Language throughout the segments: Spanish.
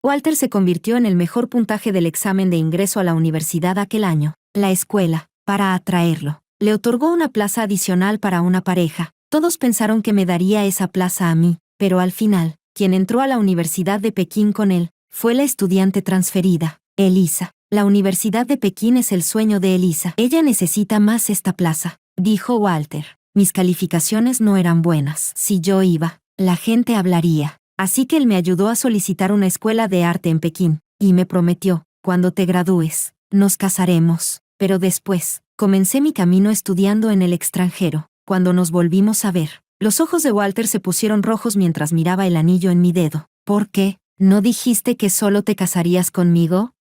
Walter se convirtió en el mejor puntaje del examen de ingreso a la universidad aquel año. La escuela, para atraerlo, le otorgó una plaza adicional para una pareja. Todos pensaron que me daría esa plaza a mí, pero al final, quien entró a la Universidad de Pekín con él, fue la estudiante transferida, Elisa. La Universidad de Pekín es el sueño de Elisa. Ella necesita más esta plaza, dijo Walter. Mis calificaciones no eran buenas. Si yo iba, la gente hablaría. Así que él me ayudó a solicitar una escuela de arte en Pekín, y me prometió, cuando te gradúes, nos casaremos. Pero después, comencé mi camino estudiando en el extranjero. Cuando nos volvimos a ver, los ojos de Walter se pusieron rojos mientras miraba el anillo en mi dedo. ¿Por qué? ¿No dijiste que solo te casarías conmigo?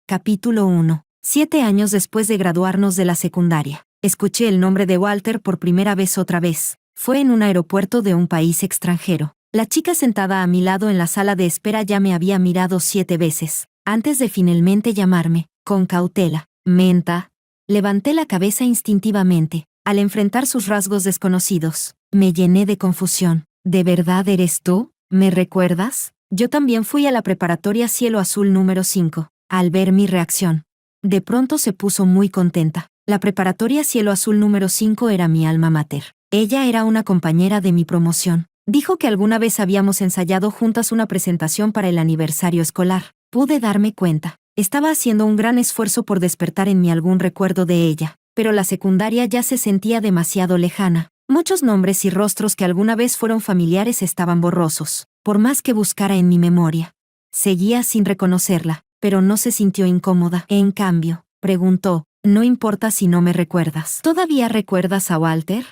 Capítulo 1. 7 años después de graduarnos de la secundaria, escuché el nombre de Walter por primera vez otra vez. Fue en un aeropuerto de un país extranjero. La chica sentada a mi lado en la sala de espera ya me había mirado 7 veces, antes de finalmente llamarme, con cautela. Menta. Levanté la cabeza instintivamente, al enfrentar sus rasgos desconocidos. Me llené de confusión. ¿De verdad eres tú? ¿Me recuerdas? Yo también fui a la preparatoria Cielo Azul número 5. Al ver mi reacción, de pronto se puso muy contenta. La preparatoria Cielo Azul número 5 era mi alma mater. Ella era una compañera de mi promoción. Dijo que alguna vez habíamos ensayado juntas una presentación para el aniversario escolar. Pude darme cuenta. Estaba haciendo un gran esfuerzo por despertar en mí algún recuerdo de ella, pero la secundaria ya se sentía demasiado lejana. Muchos nombres y rostros que alguna vez fueron familiares estaban borrosos, por más que buscara en mi memoria. Seguía sin reconocerla, pero no se sintió incómoda. En cambio, preguntó, no importa si no me recuerdas. ¿Todavía recuerdas a Walter?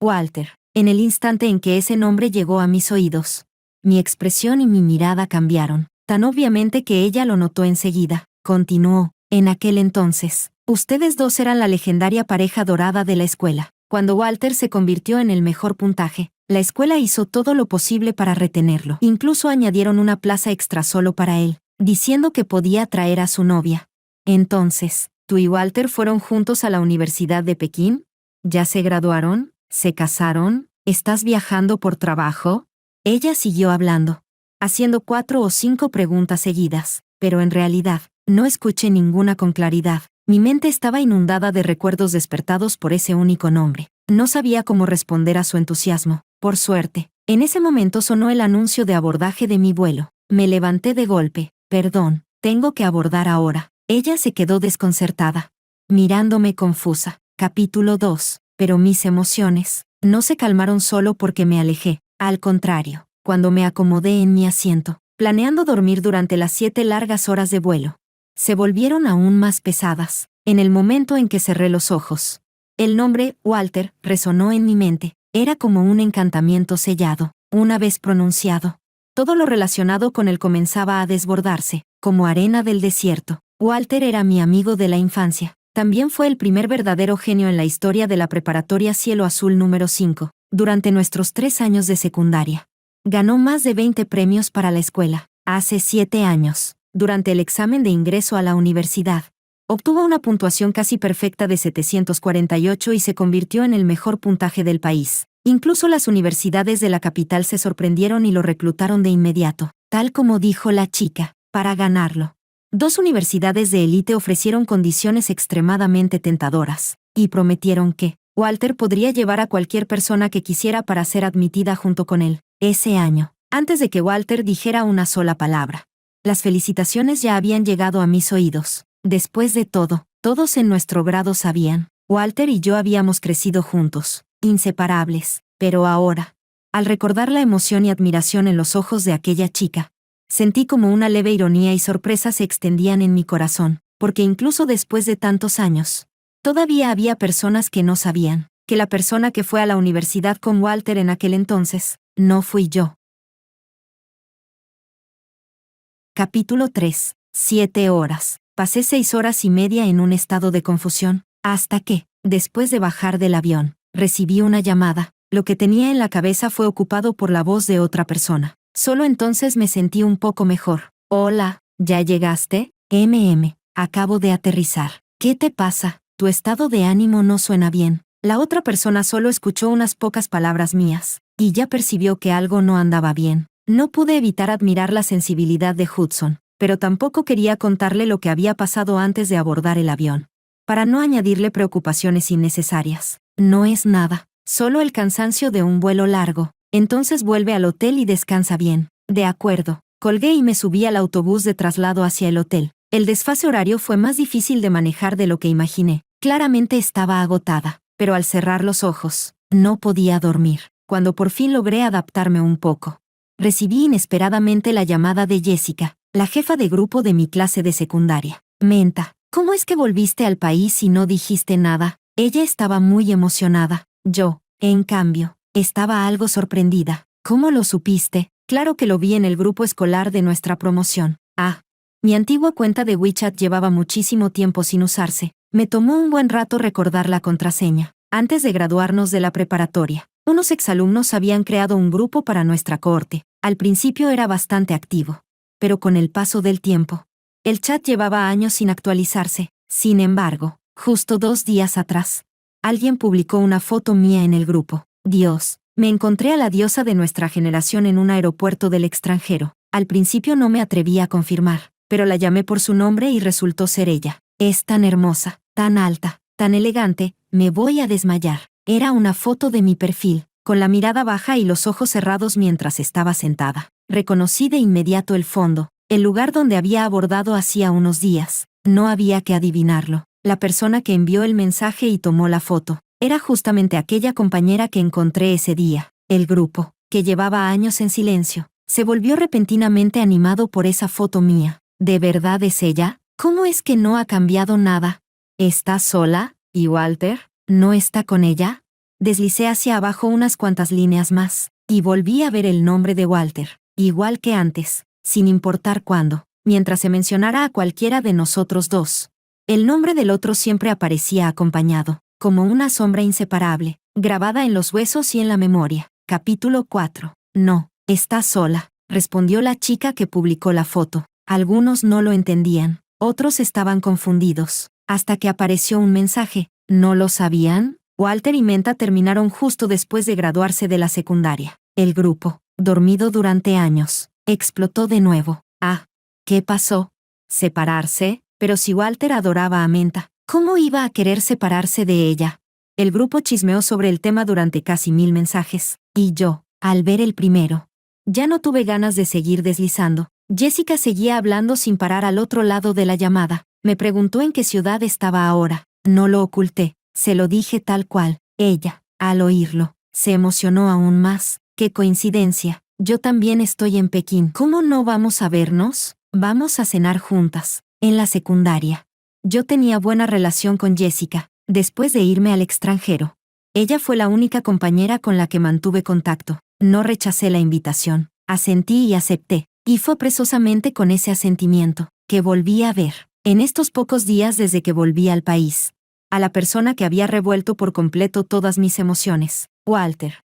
Walter. En el instante en que ese nombre llegó a mis oídos, mi expresión y mi mirada cambiaron, tan obviamente que ella lo notó enseguida. Continuó, en aquel entonces, ustedes dos eran la legendaria pareja dorada de la escuela. Cuando Walter se convirtió en el mejor puntaje, la escuela hizo todo lo posible para retenerlo. Incluso añadieron una plaza extra solo para él, diciendo que podía traer a su novia. Entonces, ¿tú y Walter fueron juntos a la Universidad de Pekín? ¿Ya se graduaron? ¿Se casaron? ¿Estás viajando por trabajo? Ella siguió hablando, haciendo 4 o 5 preguntas seguidas, pero en realidad, no escuché ninguna con claridad. Mi mente estaba inundada de recuerdos despertados por ese único nombre. No sabía cómo responder a su entusiasmo. Por suerte, en ese momento sonó el anuncio de abordaje de mi vuelo. Me levanté de golpe. Perdón, tengo que abordar ahora. Ella se quedó desconcertada, mirándome confusa. Capítulo 2. Pero mis emociones no se calmaron solo porque me alejé. Al contrario, cuando me acomodé en mi asiento, planeando dormir durante las 7 largas horas de vuelo, se volvieron aún más pesadas. En el momento en que cerré los ojos, el nombre, Walter, resonó en mi mente. Era como un encantamiento sellado. Una vez pronunciado, todo lo relacionado con él comenzaba a desbordarse, como arena del desierto. Walter era mi amigo de la infancia. También fue el primer verdadero genio en la historia de la preparatoria Cielo Azul número 5. Durante nuestros 3 años de secundaria, ganó más de 20 premios para la escuela. Hace 7 años, durante el examen de ingreso a la universidad, obtuvo una puntuación casi perfecta de 748 y se convirtió en el mejor puntaje del país. Incluso las universidades de la capital se sorprendieron y lo reclutaron de inmediato, tal como dijo la chica, para ganarlo. 2 universidades de élite ofrecieron condiciones extremadamente tentadoras, y prometieron que Walter podría llevar a cualquier persona que quisiera para ser admitida junto con él. Ese año, antes de que Walter dijera una sola palabra, las felicitaciones ya habían llegado a mis oídos. Después de todo, todos en nuestro grado sabían, Walter y yo habíamos crecido juntos, inseparables, pero ahora, al recordar la emoción y admiración en los ojos de aquella chica, sentí como una leve ironía y sorpresa se extendían en mi corazón, porque incluso después de tantos años, todavía había personas que no sabían que la persona que fue a la universidad con Walter en aquel entonces, no fui yo. Capítulo 3. 7 horas. Pasé 6 horas y media en un estado de confusión, hasta que, después de bajar del avión, recibí una llamada. Lo que tenía en la cabeza fue ocupado por la voz de otra persona. Solo entonces me sentí un poco mejor. Hola, ¿ya llegaste? Acabo de aterrizar. ¿Qué te pasa? Tu estado de ánimo no suena bien. La otra persona solo escuchó unas pocas palabras mías, y ya percibió que algo no andaba bien. No pude evitar admirar la sensibilidad de Hudson, pero tampoco quería contarle lo que había pasado antes de abordar el avión, para no añadirle preocupaciones innecesarias. No es nada, solo el cansancio de un vuelo largo. Entonces vuelve al hotel y descansa bien. De acuerdo. Colgué y me subí al autobús de traslado hacia el hotel. El desfase horario fue más difícil de manejar de lo que imaginé. Claramente estaba agotada, pero al cerrar los ojos, no podía dormir. Cuando por fin logré adaptarme un poco, recibí inesperadamente la llamada de Jessica, la jefa de grupo de mi clase de secundaria. Menta, ¿cómo es que volviste al país y no dijiste nada? Ella estaba muy emocionada. Yo, en cambio, estaba algo sorprendida. ¿Cómo lo supiste? Claro que lo vi en el grupo escolar de nuestra promoción. Ah. Mi antigua cuenta de WeChat llevaba muchísimo tiempo sin usarse. Me tomó un buen rato recordar la contraseña. Antes de graduarnos de la preparatoria, unos exalumnos habían creado un grupo para nuestra cohorte. Al principio era bastante activo, pero con el paso del tiempo, el chat llevaba años sin actualizarse. Sin embargo, justo 2 días atrás, alguien publicó una foto mía en el grupo. Dios, me encontré a la diosa de nuestra generación en un aeropuerto del extranjero. Al principio no me atreví a confirmar, pero la llamé por su nombre y resultó ser ella. Es tan hermosa, tan alta, tan elegante, me voy a desmayar. Era una foto de mi perfil, con la mirada baja y los ojos cerrados mientras estaba sentada. Reconocí de inmediato el fondo, el lugar donde había abordado hacía unos días. No había que adivinarlo. La persona que envió el mensaje y tomó la foto era justamente aquella compañera que encontré ese día. El grupo, que llevaba años en silencio, se volvió repentinamente animado por esa foto mía. ¿De verdad es ella? ¿Cómo es que no ha cambiado nada? ¿Está sola? ¿Y Walter? ¿No está con ella? Deslicé hacia abajo unas cuantas líneas más, y volví a ver el nombre de Walter, igual que antes, sin importar cuándo, mientras se mencionara a cualquiera de nosotros dos. El nombre del otro siempre aparecía acompañado, como una sombra inseparable, grabada en los huesos y en la memoria. Capítulo 4. No, está sola, respondió la chica que publicó la foto. Algunos no lo entendían, otros estaban confundidos, hasta que apareció un mensaje. ¿No lo sabían? Walter y Menta terminaron justo después de graduarse de la secundaria. El grupo, dormido durante años, explotó de nuevo. Ah, ¿qué pasó? ¿Separarse? Pero si Walter adoraba a Menta, ¿cómo iba a querer separarse de ella? El grupo chismeó sobre el tema durante casi 1000 mensajes, y yo, al ver el primero, ya no tuve ganas de seguir deslizando. Jessica seguía hablando sin parar al otro lado de la llamada. Me preguntó en qué ciudad estaba ahora. No lo oculté, se lo dije tal cual. Ella, al oírlo, se emocionó aún más. ¡Qué coincidencia! Yo también estoy en Pekín. ¿Cómo no vamos a vernos? Vamos a cenar juntas. En la secundaria. Yo tenía buena relación con Jessica, después de irme al extranjero. Ella fue la única compañera con la que mantuve contacto. No rechacé la invitación, asentí y acepté, y fue precisamente con ese asentimiento que volví a ver, en estos pocos días desde que volví al país, a la persona que había revuelto por completo todas mis emociones, Walter.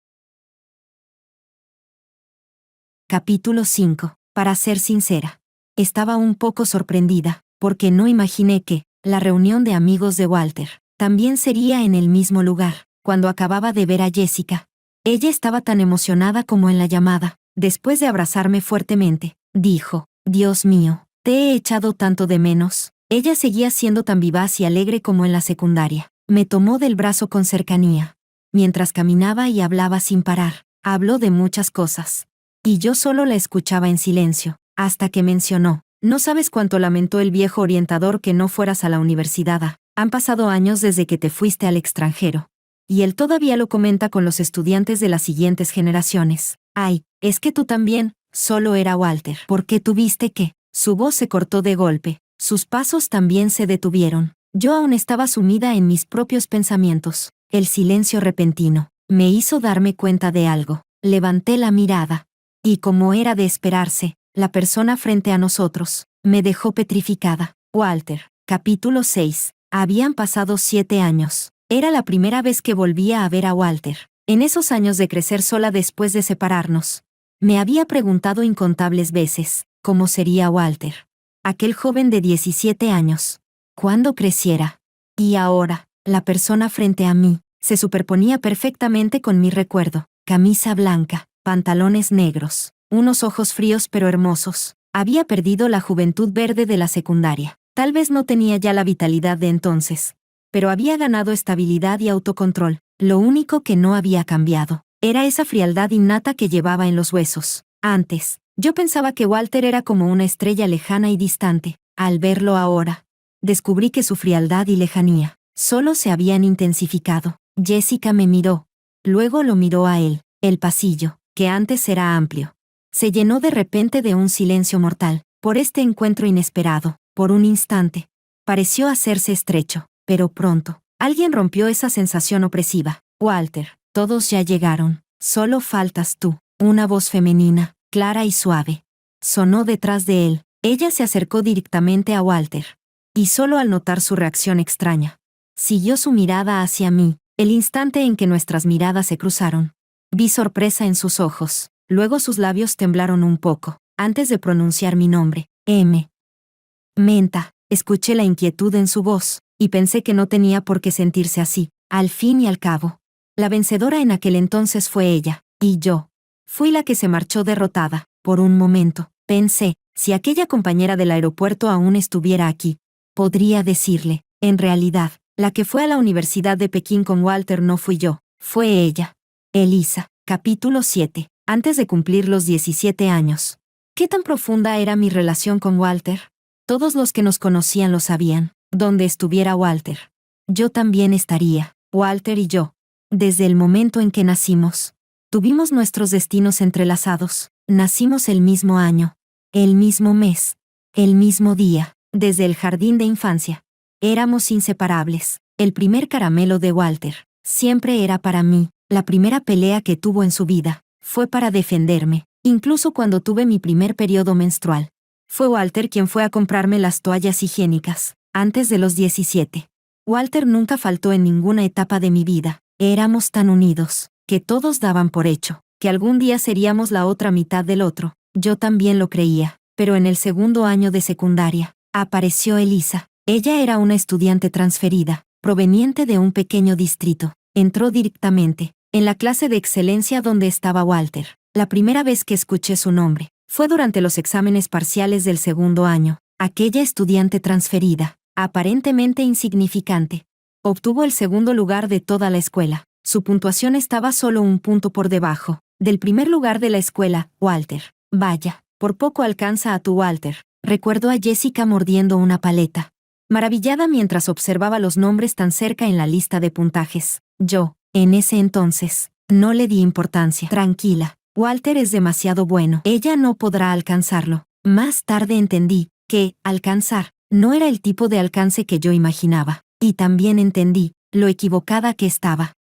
Capítulo 5. Para ser sincera, estaba un poco sorprendida, porque no imaginé que la reunión de amigos de Walter también sería en el mismo lugar. Cuando acababa de ver a Jessica, ella estaba tan emocionada como en la llamada. Después de abrazarme fuertemente, dijo: Dios mío, te he echado tanto de menos. Ella seguía siendo tan vivaz y alegre como en la secundaria. Me tomó del brazo con cercanía. Mientras caminaba y hablaba sin parar, habló de muchas cosas. Y yo solo la escuchaba en silencio, hasta que mencionó: no sabes cuánto lamentó el viejo orientador que no fueras a la universidad. Han pasado años desde que te fuiste al extranjero. Y él todavía lo comenta con los estudiantes de las siguientes generaciones. Ay, es que tú también. Solo era Walter. ¿Por qué tuviste que? Su voz se cortó de golpe. Sus pasos también se detuvieron. Yo aún estaba sumida en mis propios pensamientos. El silencio repentino me hizo darme cuenta de algo. Levanté la mirada. Y como era de esperarse, la persona frente a nosotros me dejó petrificada. Walter. Capítulo 6. Habían pasado 7 años. Era la primera vez que volvía a ver a Walter. En esos años de crecer sola después de separarnos, me había preguntado incontables veces, ¿cómo sería Walter? Aquel joven de 17 años. ¿Cuándo creciera? Y ahora, la persona frente a mí, se superponía perfectamente con mi recuerdo. Camisa blanca, pantalones negros, unos ojos fríos pero hermosos. Había perdido la juventud verde de la secundaria. Tal vez no tenía ya la vitalidad de entonces, pero había ganado estabilidad y autocontrol. Lo único que no había cambiado era esa frialdad innata que llevaba en los huesos. Antes, yo pensaba que Walter era como una estrella lejana y distante. Al verlo ahora, descubrí que su frialdad y lejanía solo se habían intensificado. Jessica me miró. Luego lo miró a él. El pasillo, que antes era amplio, se llenó de repente de un silencio mortal. Por este encuentro inesperado, por un instante, pareció hacerse estrecho, pero pronto, alguien rompió esa sensación opresiva. Walter, todos ya llegaron. Solo faltas tú. Una voz femenina, clara y suave, sonó detrás de él. Ella se acercó directamente a Walter. Y solo al notar su reacción extraña, siguió su mirada hacia mí. El instante en que nuestras miradas se cruzaron, vi sorpresa en sus ojos. Luego sus labios temblaron un poco, antes de pronunciar mi nombre. Menta. Escuché la inquietud en su voz, y pensé que no tenía por qué sentirse así. Al fin y al cabo, la vencedora en aquel entonces fue ella, y yo fui la que se marchó derrotada. Por un momento, pensé, si aquella compañera del aeropuerto aún estuviera aquí, podría decirle, en realidad, la que fue a la Universidad de Pekín con Walter no fui yo, fue ella. Elisa. Capítulo 7. Antes de cumplir los 17 años. ¿Qué tan profunda era mi relación con Walter? Todos los que nos conocían lo sabían. Donde estuviera Walter, yo también estaría. Walter y yo, desde el momento en que nacimos, tuvimos nuestros destinos entrelazados. Nacimos el mismo año, el mismo mes, el mismo día, desde el jardín de infancia. Éramos inseparables. El primer caramelo de Walter siempre era para mí. La primera pelea que tuvo en su vida fue para defenderme, incluso cuando tuve mi primer periodo menstrual. Fue Walter quien fue a comprarme las toallas higiénicas, antes de los 17. Walter nunca faltó en ninguna etapa de mi vida. Éramos tan unidos, que todos daban por hecho, que algún día seríamos la otra mitad del otro. Yo también lo creía, pero en el segundo año de secundaria, apareció Elisa. Ella era una estudiante transferida, proveniente de un pequeño distrito. Entró directamente en la clase de excelencia donde estaba Walter. La primera vez que escuché su nombre fue durante los exámenes parciales del segundo año. Aquella estudiante transferida, aparentemente insignificante, obtuvo el segundo lugar de toda la escuela. Su puntuación estaba solo un punto por debajo del primer lugar de la escuela. Walter. Vaya, por poco alcanza a tu Walter. Recuerdo a Jessica mordiendo una paleta, maravillada mientras observaba los nombres tan cerca en la lista de puntajes. Yo, en ese entonces, no le di importancia. Tranquila, Walter es demasiado bueno. Ella no podrá alcanzarlo. Más tarde entendí que, alcanzar, no era el tipo de alcance que yo imaginaba. Y también entendí lo equivocada que estaba.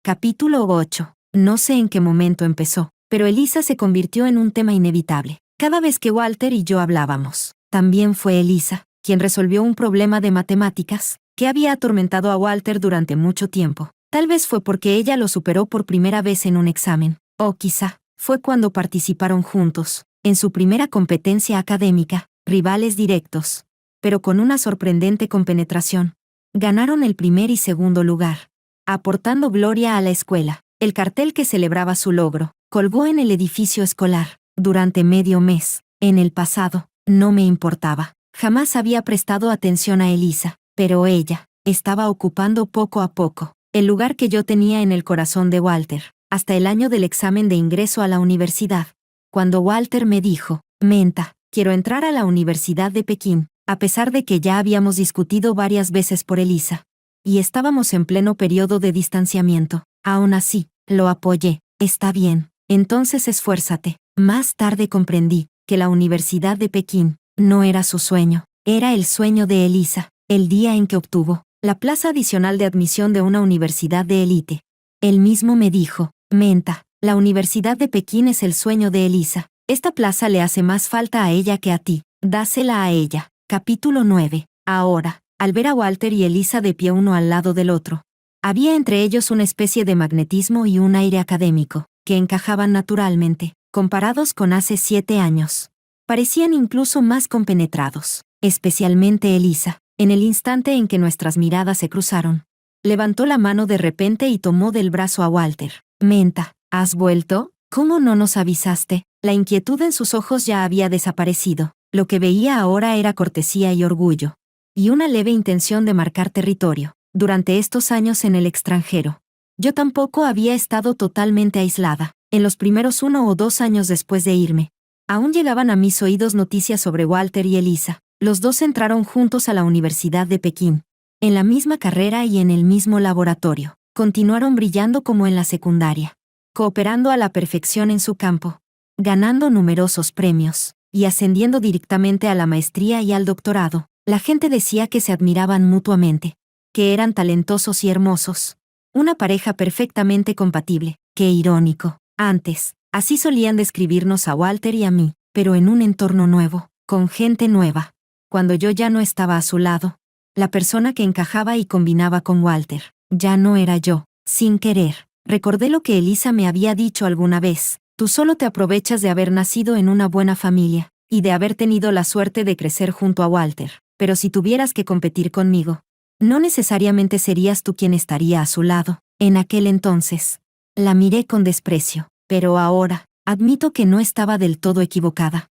Capítulo 8. No sé en qué momento empezó, pero Elisa se convirtió en un tema inevitable. Cada vez que Walter y yo hablábamos, también fue Elisa quien resolvió un problema de matemáticas que había atormentado a Walter durante mucho tiempo. Tal vez fue porque ella lo superó por primera vez en un examen, o quizá fue cuando participaron juntos, en su primera competencia académica, rivales directos, pero con una sorprendente compenetración. Ganaron el primer y segundo lugar, aportando gloria a la escuela. El cartel que celebraba su logro colgó en el edificio escolar. Durante medio mes, en el pasado, no me importaba. Jamás había prestado atención a Elisa, pero ella estaba ocupando poco a poco el lugar que yo tenía en el corazón de Walter, hasta el año del examen de ingreso a la universidad. Cuando Walter me dijo, Menta, quiero entrar a la Universidad de Pekín, a pesar de que ya habíamos discutido varias veces por Elisa, y estábamos en pleno periodo de distanciamiento, aún así, lo apoyé. Está bien, entonces esfuérzate. Más tarde comprendí que la Universidad de Pekín no era su sueño, era el sueño de Elisa. El día en que obtuvo la plaza adicional de admisión de una universidad de élite, él mismo me dijo, Menta, la Universidad de Pekín es el sueño de Elisa. Esta plaza le hace más falta a ella que a ti. Dásela a ella. Capítulo 9. Ahora, al ver a Walter y Elisa de pie uno al lado del otro, había entre ellos una especie de magnetismo y un aire académico, que encajaban naturalmente, comparados con hace 7 años. Parecían incluso más compenetrados, especialmente Elisa. En el instante en que nuestras miradas se cruzaron, levantó la mano de repente y tomó del brazo a Walter. Menta, ¿Has vuelto? ¿Cómo no nos avisaste? La inquietud en sus ojos ya había desaparecido. Lo que veía ahora era cortesía y orgullo. Y una leve intención de marcar territorio. Durante estos años en el extranjero, yo tampoco había estado totalmente aislada. En los primeros 1 o 2 años después de irme, aún llegaban a mis oídos noticias sobre Walter y Elisa. Los dos entraron juntos a la Universidad de Pekín, en la misma carrera y en el mismo laboratorio. Continuaron brillando como en la secundaria, cooperando a la perfección en su campo, ganando numerosos premios, y ascendiendo directamente a la maestría y al doctorado. La gente decía que se admiraban mutuamente, que eran talentosos y hermosos. Una pareja perfectamente compatible. Qué irónico. Antes, así solían describirnos a Walter y a mí, pero en un entorno nuevo, con gente nueva. Cuando yo ya no estaba a su lado, la persona que encajaba y combinaba con Walter, ya no era yo. Sin querer, recordé lo que Elisa me había dicho alguna vez. Tú solo te aprovechas de haber nacido en una buena familia, y de haber tenido la suerte de crecer junto a Walter. Pero si tuvieras que competir conmigo, no necesariamente serías tú quien estaría a su lado. En aquel entonces, la miré con desprecio, pero ahora, admito que no estaba del todo equivocada.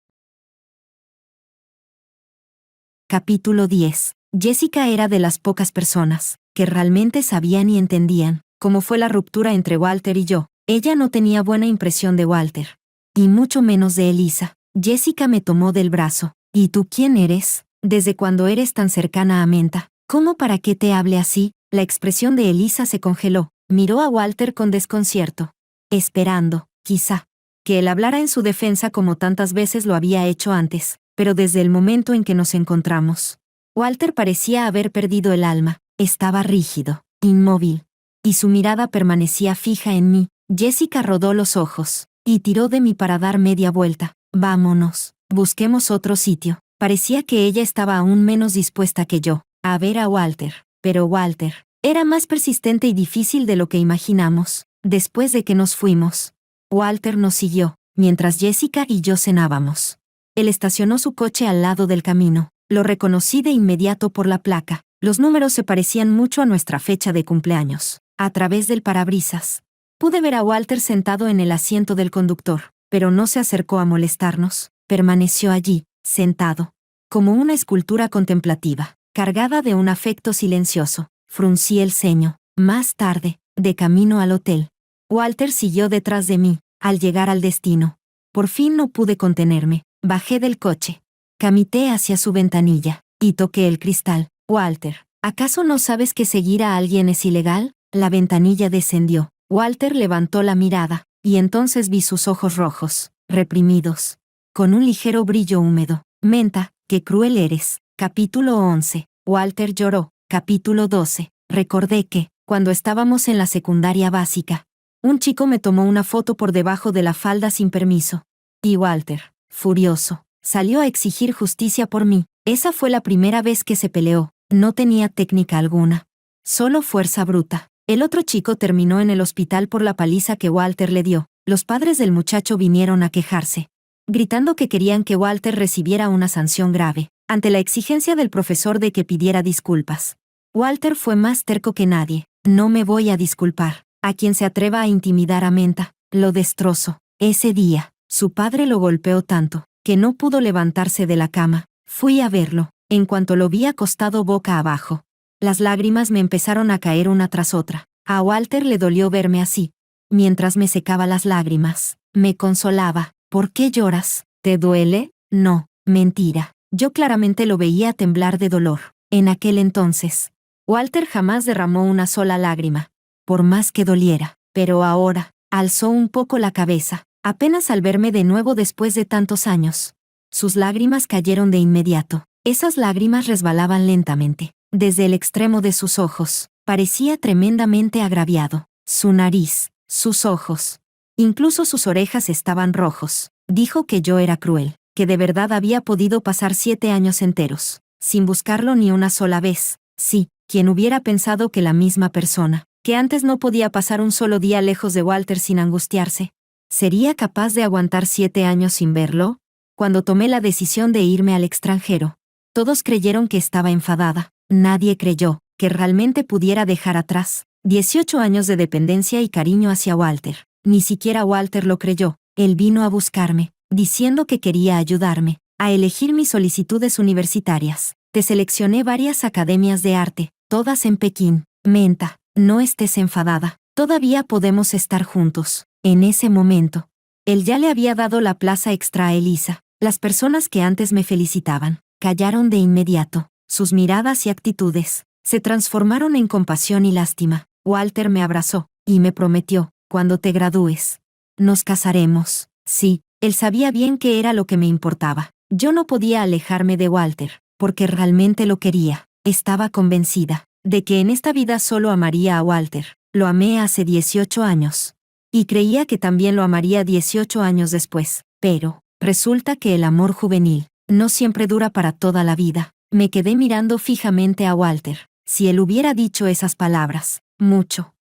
Capítulo 10. Jessica era de las pocas personas que realmente sabían y entendían cómo fue la ruptura entre Walter y yo. Ella no tenía buena impresión de Walter, y mucho menos de Elisa. Jessica me tomó del brazo. ¿Y tú quién eres? ¿Desde cuándo eres tan cercana a Menta? ¿Cómo para qué te hable así? La expresión de Elisa se congeló. Miró a Walter con desconcierto, esperando, quizá, que él hablara en su defensa como tantas veces lo había hecho antes, pero desde el momento en que nos encontramos, Walter parecía haber perdido el alma. Estaba rígido, inmóvil, y su mirada permanecía fija en mí. Jessica rodó los ojos y tiró de mí para dar media vuelta. Vámonos, busquemos otro sitio. Parecía que ella estaba aún menos dispuesta que yo a ver a Walter, pero Walter era más persistente y difícil de lo que imaginamos. Después de que nos fuimos, Walter nos siguió, mientras Jessica y yo cenábamos. Él estacionó su coche al lado del camino. Lo reconocí de inmediato por la placa. Los números se parecían mucho a nuestra fecha de cumpleaños. A través del parabrisas, pude ver a Walter sentado en el asiento del conductor, pero no se acercó a molestarnos. Permaneció allí, sentado, como una escultura contemplativa, cargada de un afecto silencioso. Fruncí el ceño. Más tarde, de camino al hotel, Walter siguió detrás de mí. Al llegar al destino, por fin no pude contenerme. Bajé del coche, camité hacia su ventanilla y toqué el cristal. Walter, ¿acaso no sabes que seguir a alguien es ilegal? La ventanilla descendió. Walter levantó la mirada, y entonces vi sus ojos rojos, reprimidos, con un ligero brillo húmedo. Menta, qué cruel eres. Capítulo 11. Walter lloró. Capítulo 12. Recordé que, cuando estábamos en la secundaria básica, un chico me tomó una foto por debajo de la falda sin permiso. Y Walter, furioso, salió a exigir justicia por mí. Esa fue la primera vez que se peleó. No tenía técnica alguna, solo fuerza bruta. El otro chico terminó en el hospital por la paliza que Walter le dio. Los padres del muchacho vinieron a quejarse, gritando que querían que Walter recibiera una sanción grave, ante la exigencia del profesor de que pidiera disculpas. Walter fue más terco que nadie. No me voy a disculpar. A quien se atreva a intimidar a Menta, lo destrozo. Ese día, su padre lo golpeó tanto, que no pudo levantarse de la cama. Fui a verlo. En cuanto lo vi acostado boca abajo, las lágrimas me empezaron a caer una tras otra. A Walter le dolió verme así. Mientras me secaba las lágrimas, me consolaba. ¿Por qué lloras? ¿Te duele? No, mentira. Yo claramente lo veía temblar de dolor. En aquel entonces, Walter jamás derramó una sola lágrima, por más que doliera. Pero ahora, alzó un poco la cabeza, apenas al verme de nuevo después de tantos años. Sus lágrimas cayeron de inmediato. Esas lágrimas resbalaban lentamente, desde el extremo de sus ojos. Parecía tremendamente agraviado. Su nariz, sus ojos, incluso sus orejas estaban rojos. Dijo que yo era cruel, que de verdad había podido pasar 7 años enteros, sin buscarlo ni una sola vez. Sí, quien hubiera pensado que la misma persona, que antes no podía pasar un solo día lejos de Walter sin angustiarse, sería capaz de aguantar 7 años sin verlo. Cuando tomé la decisión de irme al extranjero, todos creyeron que estaba enfadada. Nadie creyó que realmente pudiera dejar atrás 18 años de dependencia y cariño hacia Walter. Ni siquiera Walter lo creyó. Él vino a buscarme, diciendo que quería ayudarme a elegir mis solicitudes universitarias. Te seleccioné varias academias de arte, todas en Pekín. Menta, no estés enfadada. Todavía podemos estar juntos. En ese momento, él ya le había dado la plaza extra a Elisa. Las personas que antes me felicitaban, callaron de inmediato. Sus miradas y actitudes se transformaron en compasión y lástima. Walter me abrazó y me prometió, cuando te gradúes, nos casaremos. Sí, él sabía bien qué era lo que me importaba. Yo no podía alejarme de Walter, porque realmente lo quería. Estaba convencida de que en esta vida solo amaría a Walter. Lo amé hace 18 años. Y creía que también lo amaría 18 años después. Pero, resulta que el amor juvenil no siempre dura para toda la vida. Me quedé mirando fijamente a Walter. Si él hubiera dicho esas palabras, mucho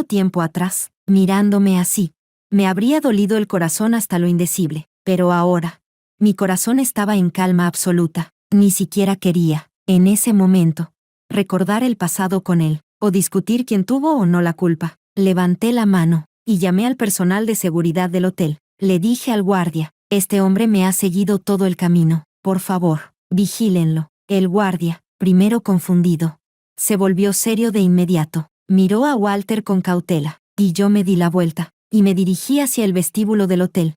tiempo atrás, mirándome así, me habría dolido el corazón hasta lo indecible. Pero ahora, mi corazón estaba en calma absoluta. Ni siquiera quería, en ese momento, recordar el pasado con él, o discutir quién tuvo o no la culpa. Levanté la mano y llamé al personal de seguridad del hotel. Le dije al guardia, este hombre me ha seguido todo el camino. Por favor, vigílenlo. El guardia, primero confundido, se volvió serio de inmediato. Miró a Walter con cautela, y yo me di la vuelta, y me dirigí hacia el vestíbulo del hotel.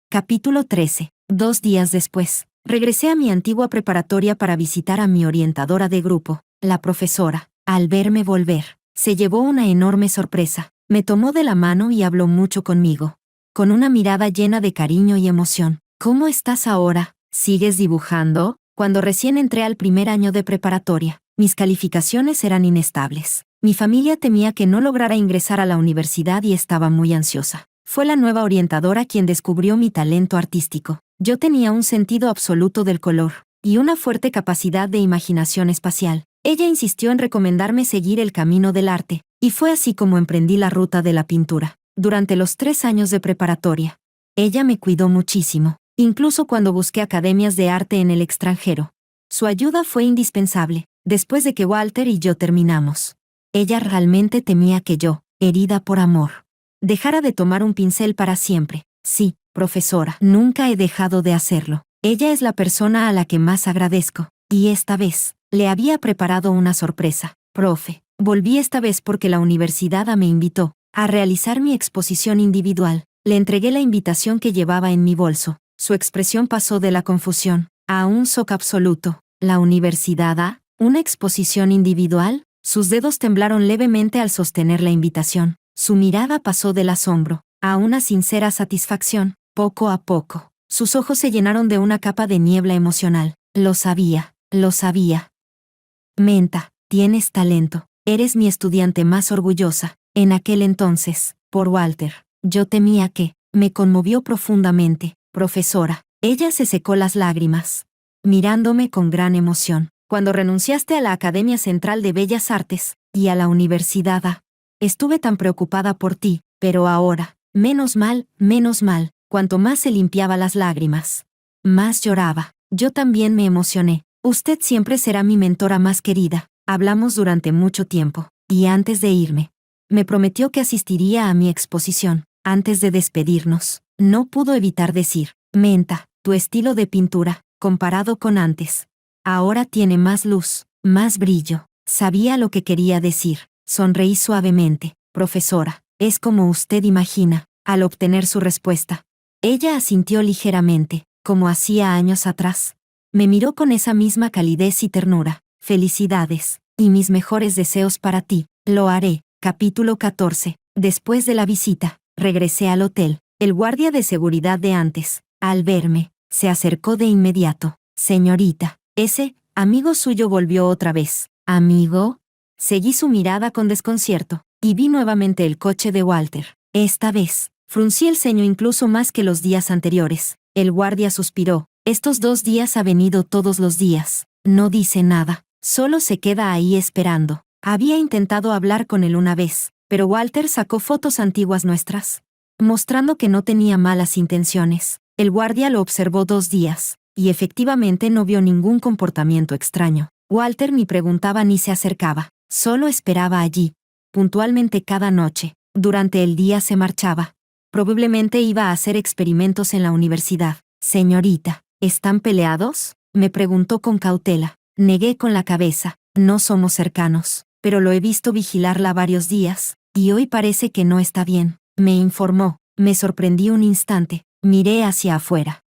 Capítulo 13. 2 días después, regresé a mi antigua preparatoria para visitar a mi orientadora de grupo, la profesora. Al verme volver, se llevó una enorme sorpresa. Me tomó de la mano y habló mucho conmigo, con una mirada llena de cariño y emoción. ¿Cómo estás ahora? ¿Sigues dibujando? Cuando recién entré al primer año de preparatoria, mis calificaciones eran inestables. Mi familia temía que no lograra ingresar a la universidad y estaba muy ansiosa. Fue la nueva orientadora quien descubrió mi talento artístico. Yo tenía un sentido absoluto del color y una fuerte capacidad de imaginación espacial. Ella insistió en recomendarme seguir el camino del arte, y fue así como emprendí la ruta de la pintura. Durante los 3 años de preparatoria, ella me cuidó muchísimo, incluso cuando busqué academias de arte en el extranjero. Su ayuda fue indispensable, después de que Walter y yo terminamos. Ella realmente temía que yo, herida por amor, dejara de tomar un pincel para siempre. Sí, profesora, nunca he dejado de hacerlo. Ella es la persona a la que más agradezco. Y esta vez, le había preparado una sorpresa. Profe, volví esta vez porque la universidad me invitó a realizar mi exposición individual. Le entregué la invitación que llevaba en mi bolso. Su expresión pasó de la confusión a un shock absoluto. ¿La universidad a una exposición individual? Sus dedos temblaron levemente al sostener la invitación. Su mirada pasó del asombro a una sincera satisfacción. Poco a poco, sus ojos se llenaron de una capa de niebla emocional. Lo sabía. Menta, tienes talento. Eres mi estudiante más orgullosa. En aquel entonces, por Walter, yo temía que, me conmovió profundamente. Profesora, ella se secó las lágrimas, mirándome con gran emoción. Cuando renunciaste a la Academia Central de Bellas Artes y a la Universidad A, estuve tan preocupada por ti, pero ahora, menos mal, cuanto más se limpiaba las lágrimas, más lloraba. Yo también me emocioné. Usted siempre será mi mentora más querida. Hablamos durante mucho tiempo, y antes de irme, me prometió que asistiría a mi exposición. Antes de despedirnos, no pudo evitar decir, Menta, tu estilo de pintura, comparado con antes, ahora tiene más luz, más brillo. Sabía lo que quería decir. Sonreí suavemente. Profesora, es como usted imagina. Al obtener su respuesta, ella asintió ligeramente, como hacía años atrás. Me miró con esa misma calidez y ternura. Felicidades, y mis mejores deseos para ti. Lo haré. Capítulo 14. Después de la visita, regresé al hotel. El guardia de seguridad de antes, al verme, se acercó de inmediato. Señorita, ese amigo suyo volvió otra vez. ¿Amigo? Seguí su mirada con desconcierto, y vi nuevamente el coche de Walter. Esta vez, fruncí el ceño incluso más que los días anteriores. El guardia suspiró. Estos 2 días ha venido todos los días. No dice nada, solo se queda ahí esperando. Había intentado hablar con él una vez, pero Walter sacó fotos antiguas nuestras, mostrando que no tenía malas intenciones. El guardia lo observó 2 días, y efectivamente no vio ningún comportamiento extraño. Walter ni preguntaba ni se acercaba, solo esperaba allí, puntualmente cada noche. Durante el día se marchaba. Probablemente iba a hacer experimentos en la universidad. Señorita, ¿están peleados?, me preguntó con cautela. Negué con la cabeza. No somos cercanos, pero lo he visto vigilarla varios días, y hoy parece que no está bien, me informó. Me sorprendí un instante. Miré hacia afuera.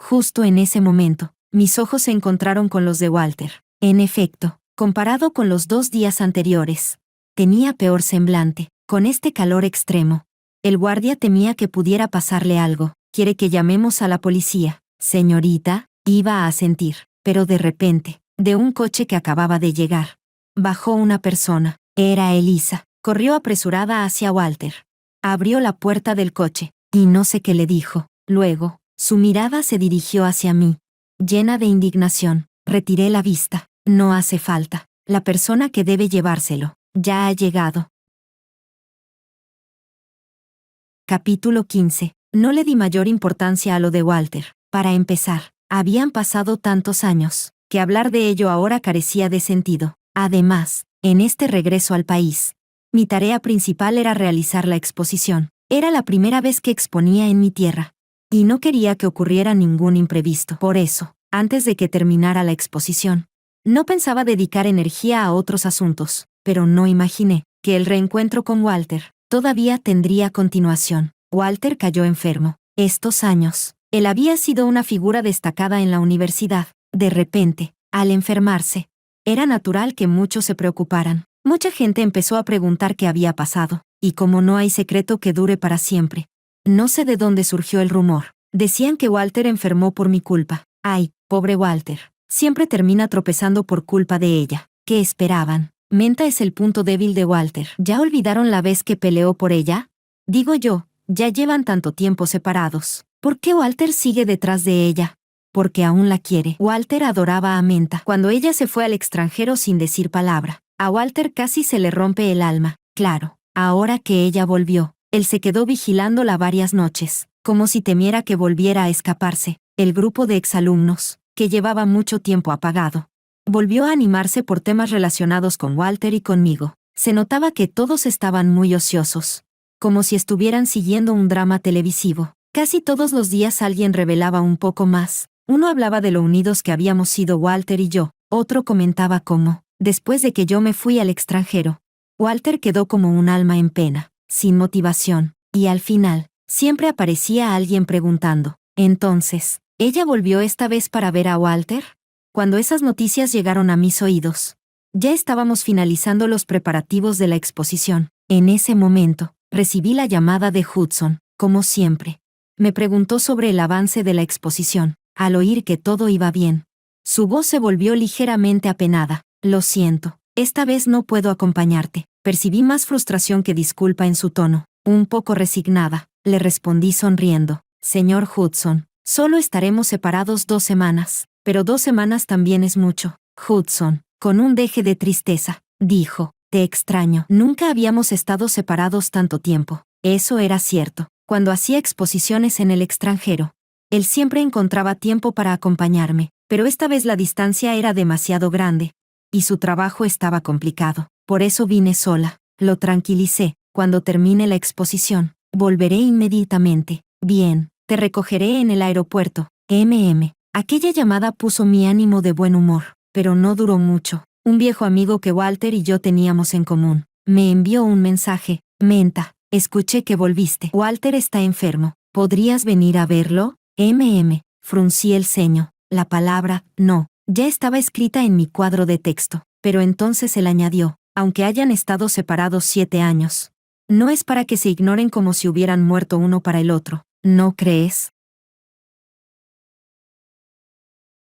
Justo en ese momento, mis ojos se encontraron con los de Walter. En efecto, comparado con los 2 días anteriores, tenía peor semblante. Con este calor extremo, el guardia temía que pudiera pasarle algo. ¿Quiere que llamemos a la policía? Señorita, iba a asentir, pero de repente, de un coche que acababa de llegar, bajó una persona. Era Elisa. Corrió apresurada hacia Walter. Abrió la puerta del coche, y no sé qué le dijo. Luego, su mirada se dirigió hacia mí. Llena de indignación, retiré la vista. No hace falta. La persona que debe llevárselo ya ha llegado. Capítulo 15. No le di mayor importancia a lo de Walter. Para empezar, habían pasado tantos años, que hablar de ello ahora carecía de sentido. Además, en este regreso al país, mi tarea principal era realizar la exposición. Era la primera vez que exponía en mi tierra, y no quería que ocurriera ningún imprevisto. Por eso, antes de que terminara la exposición, no pensaba dedicar energía a otros asuntos, pero no imaginé que el reencuentro con Walter todavía tendría continuación. Walter cayó enfermo. Estos años, él había sido una figura destacada en la universidad. De repente, al enfermarse, era natural que muchos se preocuparan. Mucha gente empezó a preguntar qué había pasado, y como no hay secreto que dure para siempre, no sé de dónde surgió el rumor. Decían que Walter enfermó por mi culpa. Ay, pobre Walter. Siempre termina tropezando por culpa de ella. ¿Qué esperaban? Menta es el punto débil de Walter. ¿Ya olvidaron la vez que peleó por ella? Digo yo, ya llevan tanto tiempo separados. ¿Por qué Walter sigue detrás de ella? Porque aún la quiere. Walter adoraba a Menta. Cuando ella se fue al extranjero sin decir palabra, a Walter casi se le rompe el alma. Claro, ahora que ella volvió, él se quedó vigilándola varias noches, como si temiera que volviera a escaparse. El grupo de exalumnos, que llevaba mucho tiempo apagado, volvió a animarse por temas relacionados con Walter y conmigo. Se notaba que todos estaban muy ociosos, como si estuvieran siguiendo un drama televisivo. Casi todos los días alguien revelaba un poco más. Uno hablaba de lo unidos que habíamos sido Walter y yo, otro comentaba cómo, después de que yo me fui al extranjero, Walter quedó como un alma en pena, sin motivación, y al final, siempre aparecía alguien preguntando, entonces, ¿ella volvió esta vez para ver a Walter? Cuando esas noticias llegaron a mis oídos, ya estábamos finalizando los preparativos de la exposición. En ese momento, recibí la llamada de Hudson, como siempre. Me preguntó sobre el avance de la exposición. Al oír que todo iba bien, su voz se volvió ligeramente apenada. Lo siento, esta vez no puedo acompañarte. Percibí más frustración que disculpa en su tono. Un poco resignada, le respondí sonriendo. Señor Hudson, solo estaremos separados 2 semanas, pero 2 semanas también es mucho. Hudson, con un deje de tristeza, dijo, te extraño. Nunca habíamos estado separados tanto tiempo. Eso era cierto. Cuando hacía exposiciones en el extranjero, él siempre encontraba tiempo para acompañarme, pero esta vez la distancia era demasiado grande, y su trabajo estaba complicado. Por eso vine sola. Lo tranquilicé. Cuando termine la exposición, volveré inmediatamente. Bien, te recogeré en el aeropuerto. Aquella llamada puso mi ánimo de buen humor, pero no duró mucho. Un viejo amigo que Walter y yo teníamos en común me envió un mensaje. Menta, escuché que volviste. Walter está enfermo. ¿Podrías venir a verlo? Fruncí el ceño. La palabra no ya estaba escrita en mi cuadro de texto, pero entonces él añadió, aunque hayan estado separados 7 años, no es para que se ignoren como si hubieran muerto uno para el otro, ¿no crees?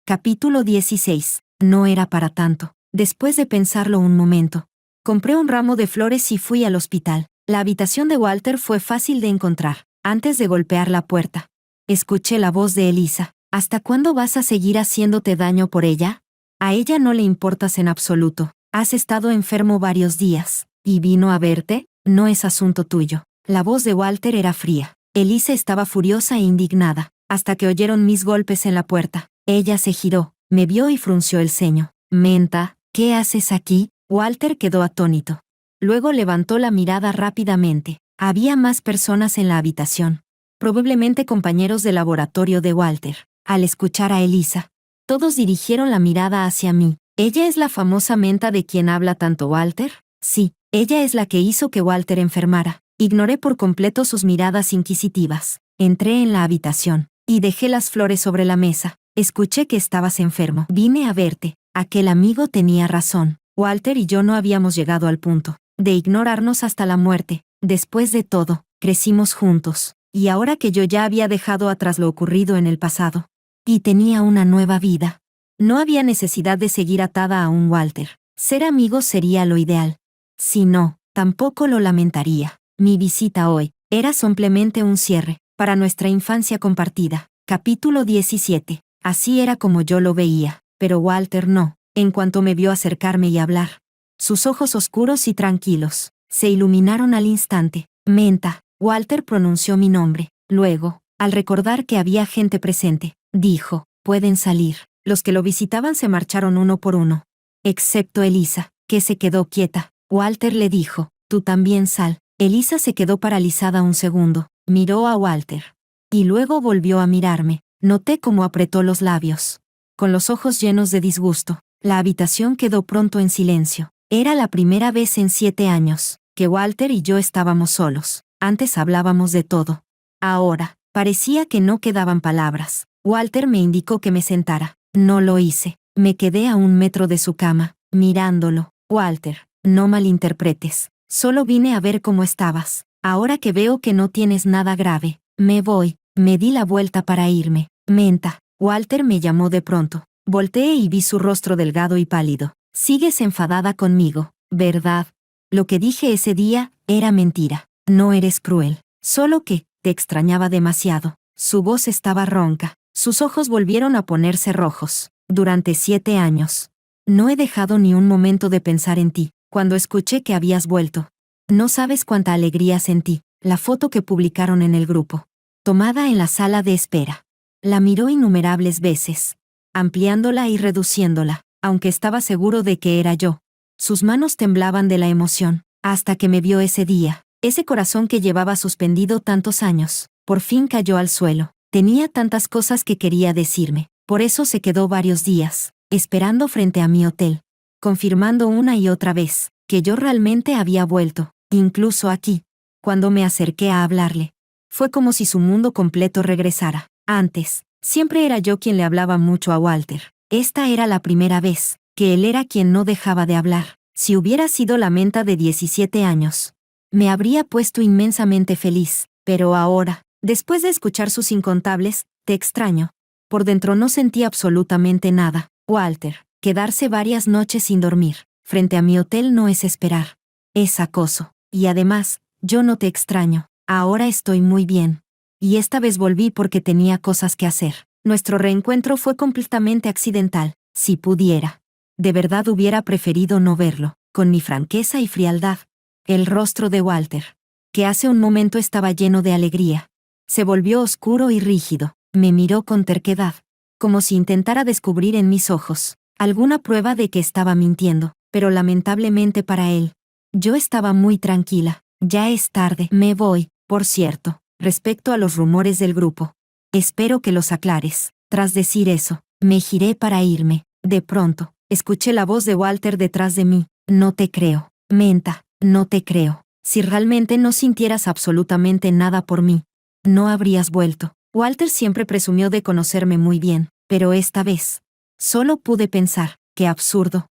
Capítulo 16. No era para tanto. Después de pensarlo un momento, compré un ramo de flores y fui al hospital. La habitación de Walter fue fácil de encontrar. Antes de golpear la puerta, escuché la voz de Elisa. ¿Hasta cuándo vas a seguir haciéndote daño por ella? A ella no le importas en absoluto. Has estado enfermo varios días. ¿Y vino a verte? No es asunto tuyo. La voz de Walter era fría. Elisa estaba furiosa e indignada, hasta que oyeron mis golpes en la puerta. Ella se giró, me vio y frunció el ceño. Menta, ¿qué haces aquí? Walter quedó atónito. Luego levantó la mirada rápidamente. Había más personas en la habitación. Probablemente compañeros de laboratorio de Walter. Al escuchar a Elisa, todos dirigieron la mirada hacia mí. ¿Ella es la famosa menta de quien habla tanto Walter? Sí, ella es la que hizo que Walter enfermara. Ignoré por completo sus miradas inquisitivas. Entré en la habitación y dejé las flores sobre la mesa. Escuché que estabas enfermo. Vine a verte. Aquel amigo tenía razón. Walter y yo no habíamos llegado al punto de ignorarnos hasta la muerte. Después de todo, crecimos juntos. Y ahora que yo ya había dejado atrás lo ocurrido en el pasado, y tenía una nueva vida, no había necesidad de seguir atada a un Walter. Ser amigos sería lo ideal. Si no, tampoco lo lamentaría. Mi visita hoy era simplemente un cierre para nuestra infancia compartida. Capítulo 17. Así era como yo lo veía, pero Walter no. En cuanto me vio acercarme y hablar, sus ojos oscuros y tranquilos se iluminaron al instante. Menta. Walter pronunció mi nombre. Luego, al recordar que había gente presente, dijo, pueden salir. Los que lo visitaban se marcharon uno por uno, excepto Elisa, que se quedó quieta. Walter le dijo, tú también sal. Elisa se quedó paralizada un segundo, miró a Walter. Y luego volvió a mirarme. Noté cómo apretó los labios. Con los ojos llenos de disgusto, la habitación quedó pronto en silencio. Era la primera vez en 7 años que Walter y yo estábamos solos. Antes hablábamos de todo. Ahora, parecía que no quedaban palabras. Walter me indicó que me sentara. No lo hice. Me quedé a 1 metro de su cama, mirándolo. Walter, no malinterpretes. Solo vine a ver cómo estabas. Ahora que veo que no tienes nada grave, me voy. Me di la vuelta para irme. Menta. Walter me llamó de pronto. Volteé y vi su rostro delgado y pálido. Sigues enfadada conmigo, ¿verdad? Lo que dije ese día era mentira. No eres cruel. Solo que te extrañaba demasiado. Su voz estaba ronca. Sus ojos volvieron a ponerse rojos. Durante 7 años. No he dejado ni un momento de pensar en ti. Cuando escuché que habías vuelto. No sabes cuánta alegría sentí. La foto que publicaron en el grupo. Tomada en la sala de espera. La miró innumerables veces, ampliándola y reduciéndola, aunque estaba seguro de que era yo. Sus manos temblaban de la emoción, hasta que me vio ese día. Ese corazón que llevaba suspendido tantos años, por fin cayó al suelo. Tenía tantas cosas que quería decirme. Por eso se quedó varios días, esperando frente a mi hotel, confirmando una y otra vez que yo realmente había vuelto, incluso aquí. Cuando me acerqué a hablarle, fue como si su mundo completo regresara. Antes, siempre era yo quien le hablaba mucho a Walter. Esta era la primera vez que él era quien no dejaba de hablar. Si hubiera sido la menta de 17 años, me habría puesto inmensamente feliz. Pero ahora, después de escuchar sus incontables, te extraño. Por dentro no sentí absolutamente nada. Walter, quedarse varias noches sin dormir frente a mi hotel no es esperar. Es acoso. Y además, yo no te extraño. Ahora estoy muy bien. Y esta vez volví porque tenía cosas que hacer. Nuestro reencuentro fue completamente accidental. Si pudiera, de verdad hubiera preferido no verlo. Con mi franqueza y frialdad. El rostro de Walter, que hace un momento estaba lleno de alegría, se volvió oscuro y rígido. Me miró con terquedad, como si intentara descubrir en mis ojos alguna prueba de que estaba mintiendo, pero lamentablemente para él, yo estaba muy tranquila. Ya es tarde. Me voy, por cierto. Respecto a los rumores del grupo, espero que los aclares. Tras decir eso, me giré para irme. De pronto, escuché la voz de Walter detrás de mí. No te creo. Menta, no te creo. Si realmente no sintieras absolutamente nada por mí, no habrías vuelto. Walter siempre presumió de conocerme muy bien, pero esta vez, solo pude pensar, qué absurdo.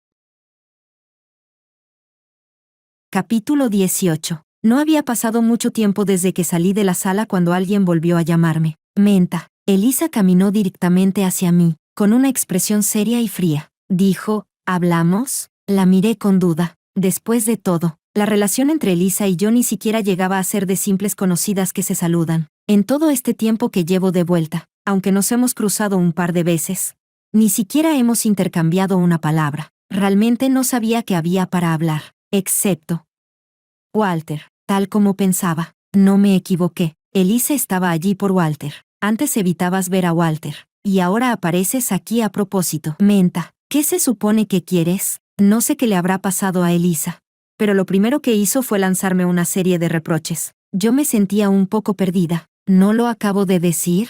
Capítulo 18. No había pasado mucho tiempo desde que salí de la sala cuando alguien volvió a llamarme. Menta. Elisa caminó directamente hacia mí, con una expresión seria y fría. Dijo, ¿hablamos? La miré con duda. Después de todo, la relación entre Elisa y yo ni siquiera llegaba a ser de simples conocidas que se saludan. En todo este tiempo que llevo de vuelta, aunque nos hemos cruzado un par de veces, ni siquiera hemos intercambiado una palabra. Realmente no sabía qué había para hablar, excepto Walter. Tal como pensaba, no me equivoqué. Elisa estaba allí por Walter. Antes evitabas ver a Walter, y ahora apareces aquí a propósito. Menta, ¿qué se supone que quieres? No sé qué le habrá pasado a Elisa. pero lo primero que hizo fue lanzarme una serie de reproches. Yo me sentía un poco perdida. ¿No lo acabo de decir?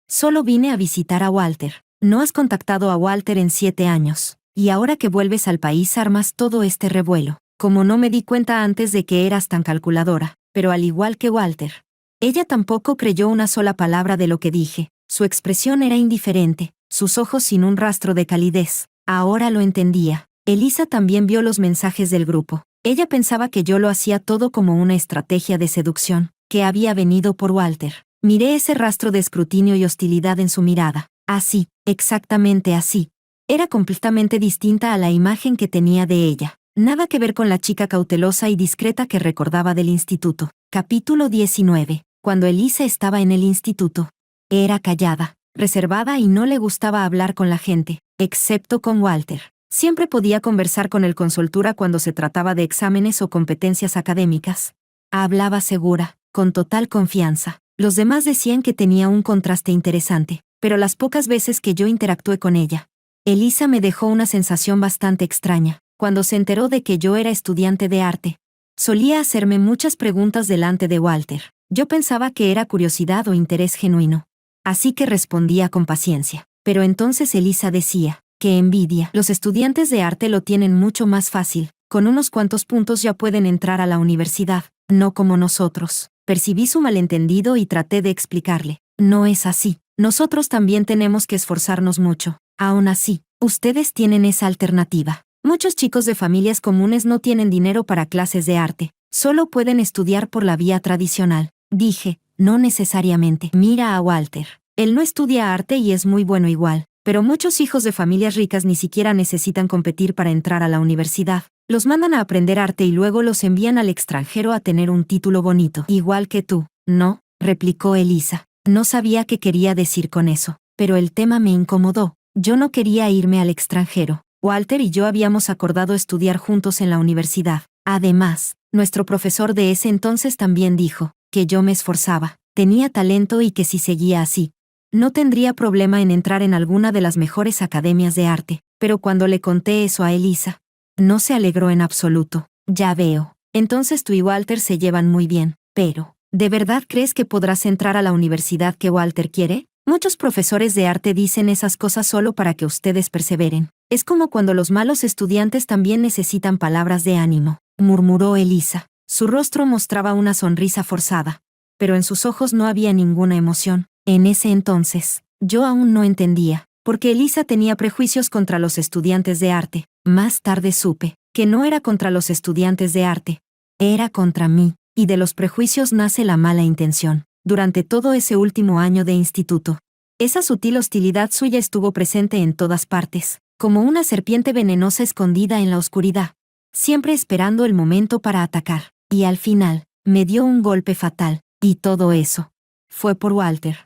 Solo vine a visitar a Walter. No has contactado a Walter en 7 años. Y ahora que vuelves al país armas todo este revuelo. Como no me di cuenta antes de que eras tan calculadora, pero al igual que Walter. Ella tampoco creyó una sola palabra de lo que dije. Su expresión era indiferente, sus ojos sin un rastro de calidez. Ahora lo entendía. Elisa también vio los mensajes del grupo. Ella pensaba que yo lo hacía todo como una estrategia de seducción, que había venido por Walter. Miré ese rastro de escrutinio y hostilidad en su mirada. Así, exactamente así. Era completamente distinta a la imagen que tenía de ella. Nada que ver con la chica cautelosa y discreta que recordaba del instituto. Capítulo 19. Cuando Elisa estaba en el instituto. Era callada, reservada y no le gustaba hablar con la gente, excepto con Walter. Siempre podía conversar con él con soltura cuando se trataba de exámenes o competencias académicas. Hablaba segura, con total confianza. Los demás decían que tenía un contraste interesante, pero las pocas veces que yo interactué con ella, Elisa me dejó una sensación bastante extraña. Cuando se enteró de que yo era estudiante de arte, solía hacerme muchas preguntas delante de Walter. Yo pensaba que era curiosidad o interés genuino. Así que respondía con paciencia. Pero entonces Elisa decía, ¡qué envidia! Los estudiantes de arte lo tienen mucho más fácil. Con unos cuantos puntos ya pueden entrar a la universidad, no como nosotros. Percibí su malentendido y traté de explicarle. No es así. Nosotros también tenemos que esforzarnos mucho. Aún así, ustedes tienen esa alternativa. Muchos chicos de familias comunes no tienen dinero para clases de arte. Solo pueden estudiar por la vía tradicional. Dije, no necesariamente. Mira a Walter. Él no estudia arte y es muy bueno igual. Pero muchos hijos de familias ricas ni siquiera necesitan competir para entrar a la universidad. Los mandan a aprender arte y luego los envían al extranjero a tener un título bonito. Igual que tú, ¿no? Replicó Elisa. No sabía qué quería decir con eso, pero el tema me incomodó. Yo no quería irme al extranjero. Walter y yo habíamos acordado estudiar juntos en la universidad. Además, nuestro profesor de ese entonces también dijo que yo me esforzaba, tenía talento y que si seguía así, no tendría problema en entrar en alguna de las mejores academias de arte. Pero cuando le conté eso a Elisa, no se alegró en absoluto. Ya veo. Entonces tú y Walter se llevan muy bien. Pero, ¿de verdad crees que podrás entrar a la universidad que Walter quiere? Muchos profesores de arte dicen esas cosas solo para que ustedes perseveren. Es como cuando los malos estudiantes también necesitan palabras de ánimo, murmuró Elisa. Su rostro mostraba una sonrisa forzada, pero en sus ojos no había ninguna emoción. En ese entonces, yo aún no entendía, porque Elisa tenía prejuicios contra los estudiantes de arte. Más tarde supe que no era contra los estudiantes de arte, era contra mí, y de los prejuicios nace la mala intención. Durante todo ese último año de instituto, esa sutil hostilidad suya estuvo presente en todas partes, como una serpiente venenosa escondida en la oscuridad, siempre esperando el momento para atacar. Y al final, me dio un golpe fatal, y todo eso fue por Walter.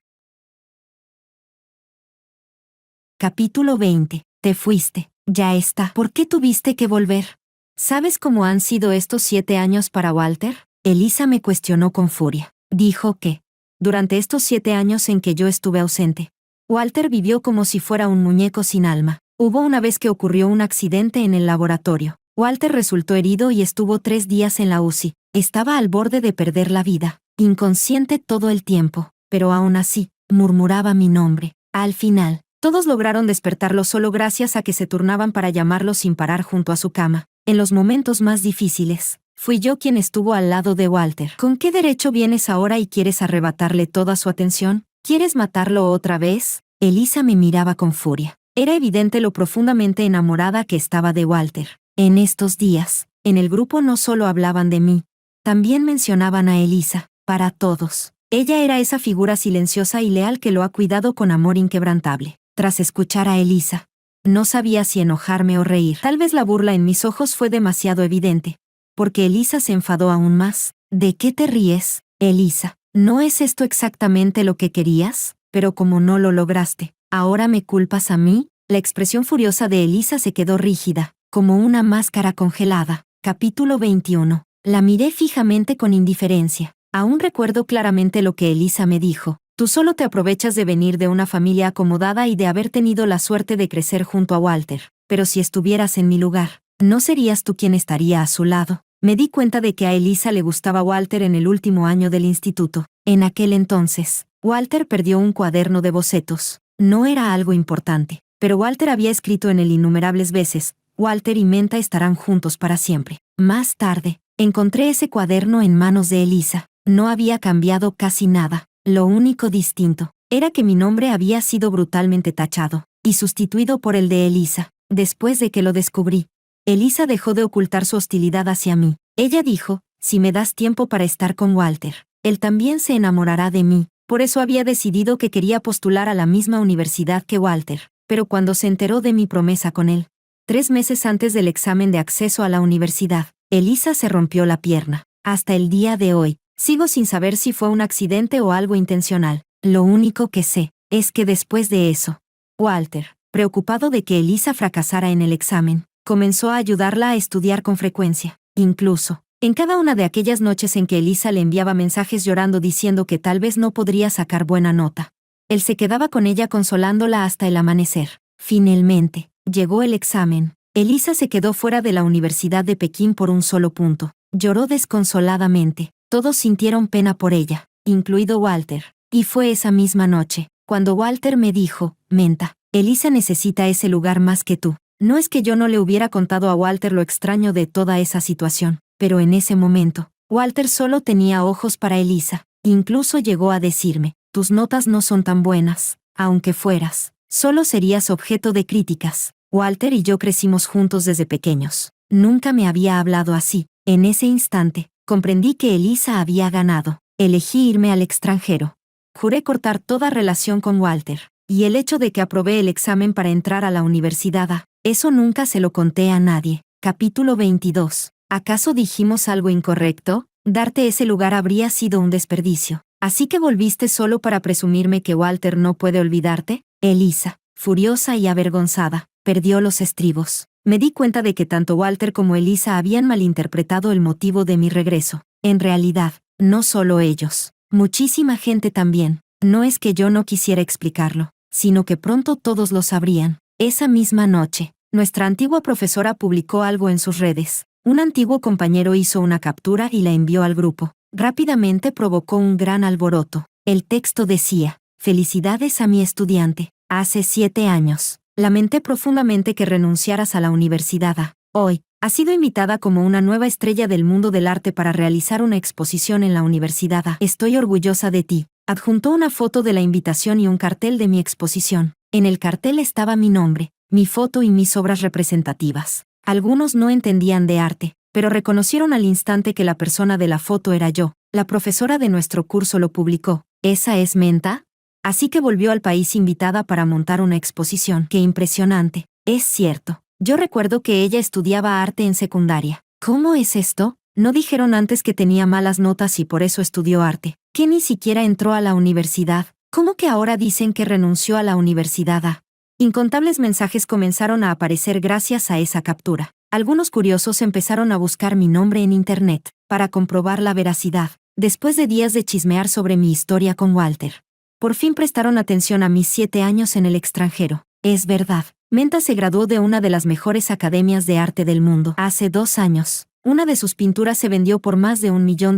Capítulo 20. Te fuiste. Ya está. ¿Por qué tuviste que volver? ¿Sabes cómo han sido estos 7 años para Walter? Elisa me cuestionó con furia. Dijo que, durante estos 7 años en que yo estuve ausente, Walter vivió como si fuera un muñeco sin alma. Hubo una vez que ocurrió un accidente en el laboratorio. Walter resultó herido y estuvo 3 días en la UCI. Estaba al borde de perder la vida, inconsciente todo el tiempo, pero aún así, murmuraba mi nombre. Al final, todos lograron despertarlo solo gracias a que se turnaban para llamarlo sin parar junto a su cama. En los momentos más difíciles, fui yo quien estuvo al lado de Walter. ¿Con qué derecho vienes ahora y quieres arrebatarle toda su atención? ¿Quieres matarlo otra vez? Elisa me miraba con furia. Era evidente lo profundamente enamorada que estaba de Walter. En estos días, en el grupo no solo hablaban de mí, también mencionaban a Elisa, para todos. Ella era esa figura silenciosa y leal que lo ha cuidado con amor inquebrantable. Tras escuchar a Elisa, no sabía si enojarme o reír. Tal vez la burla en mis ojos fue demasiado evidente, porque Elisa se enfadó aún más. ¿De qué te ríes, Elisa? ¿No es esto exactamente lo que querías? Pero como no lo lograste, ¿ahora me culpas a mí? La expresión furiosa de Elisa se quedó rígida, como una máscara congelada. Capítulo 21. La miré fijamente con indiferencia. Aún recuerdo claramente lo que Elisa me dijo. Tú solo te aprovechas de venir de una familia acomodada y de haber tenido la suerte de crecer junto a Walter. Pero si estuvieras en mi lugar, ¿no serías tú quien estaría a su lado? Me di cuenta de que a Elisa le gustaba Walter en el último año del instituto. En aquel entonces, Walter perdió un cuaderno de bocetos. No era algo importante, pero Walter había escrito en él innumerables veces: Walter y Menta estarán juntos para siempre. Más tarde, encontré ese cuaderno en manos de Elisa. No había cambiado casi nada. Lo único distinto era que mi nombre había sido brutalmente tachado y sustituido por el de Elisa. Después de que lo descubrí, Elisa dejó de ocultar su hostilidad hacia mí. Ella dijo: si me das tiempo para estar con Walter, él también se enamorará de mí. Por eso había decidido que quería postular a la misma universidad que Walter. Pero cuando se enteró de mi promesa con él, 3 meses antes del examen de acceso a la universidad, Elisa se rompió la pierna. Hasta el día de hoy, sigo sin saber si fue un accidente o algo intencional. Lo único que sé es que después de eso, Walter, preocupado de que Elisa fracasara en el examen, comenzó a ayudarla a estudiar con frecuencia. Incluso, en cada una de aquellas noches en que Elisa le enviaba mensajes llorando diciendo que tal vez no podría sacar buena nota, él se quedaba con ella consolándola hasta el amanecer. Finalmente, llegó el examen. Elisa se quedó fuera de la Universidad de Pekín por un solo punto. Lloró desconsoladamente. Todos sintieron pena por ella, incluido Walter. Y fue esa misma noche, cuando Walter me dijo: Menta, Elisa necesita ese lugar más que tú. No es que yo no le hubiera contado a Walter lo extraño de toda esa situación, pero en ese momento, Walter solo tenía ojos para Elisa. Incluso llegó a decirme: tus notas no son tan buenas. Aunque fueras, solo serías objeto de críticas. Walter y yo crecimos juntos desde pequeños. Nunca me había hablado así. En ese instante, comprendí que Elisa había ganado. Elegí irme al extranjero. Juré cortar toda relación con Walter. Y el hecho de que aprobé el examen para entrar a la universidad, eso nunca se lo conté a nadie. Capítulo 22. ¿Acaso dijimos algo incorrecto? Darte ese lugar habría sido un desperdicio. ¿Así que volviste solo para presumirme que Walter no puede olvidarte? Elisa, furiosa y avergonzada, perdió los estribos. Me di cuenta de que tanto Walter como Elisa habían malinterpretado el motivo de mi regreso. En realidad, no solo ellos. Muchísima gente también. No es que yo no quisiera explicarlo, sino que pronto todos lo sabrían. Esa misma noche, nuestra antigua profesora publicó algo en sus redes. Un antiguo compañero hizo una captura y la envió al grupo. Rápidamente provocó un gran alboroto. El texto decía: felicidades a mi estudiante. Hace 7 años, lamenté profundamente que renunciaras a la universidad. Hoy, has sido invitada como una nueva estrella del mundo del arte para realizar una exposición en la universidad. Estoy orgullosa de ti. Adjuntó una foto de la invitación y un cartel de mi exposición. En el cartel estaba mi nombre, mi foto y mis obras representativas. Algunos no entendían de arte, pero reconocieron al instante que la persona de la foto era yo. La profesora de nuestro curso lo publicó. ¿Esa es Menta? Así que volvió al país invitada para montar una exposición. ¡Qué impresionante! Es cierto. Yo recuerdo que ella estudiaba arte en secundaria. ¿Cómo es esto? ¿No dijeron antes que tenía malas notas y por eso estudió arte? ¿Que ni siquiera entró a la universidad? ¿Cómo que ahora dicen que renunció a la universidad? Incontables mensajes comenzaron a aparecer gracias a esa captura. Algunos curiosos empezaron a buscar mi nombre en internet para comprobar la veracidad, después de días de chismear sobre mi historia con Walter. Por fin prestaron atención a mis 7 años en el extranjero. Es verdad, Menta se graduó de una de las mejores academias de arte del mundo. Hace 2 años, una de sus pinturas se vendió por más de $1 millón.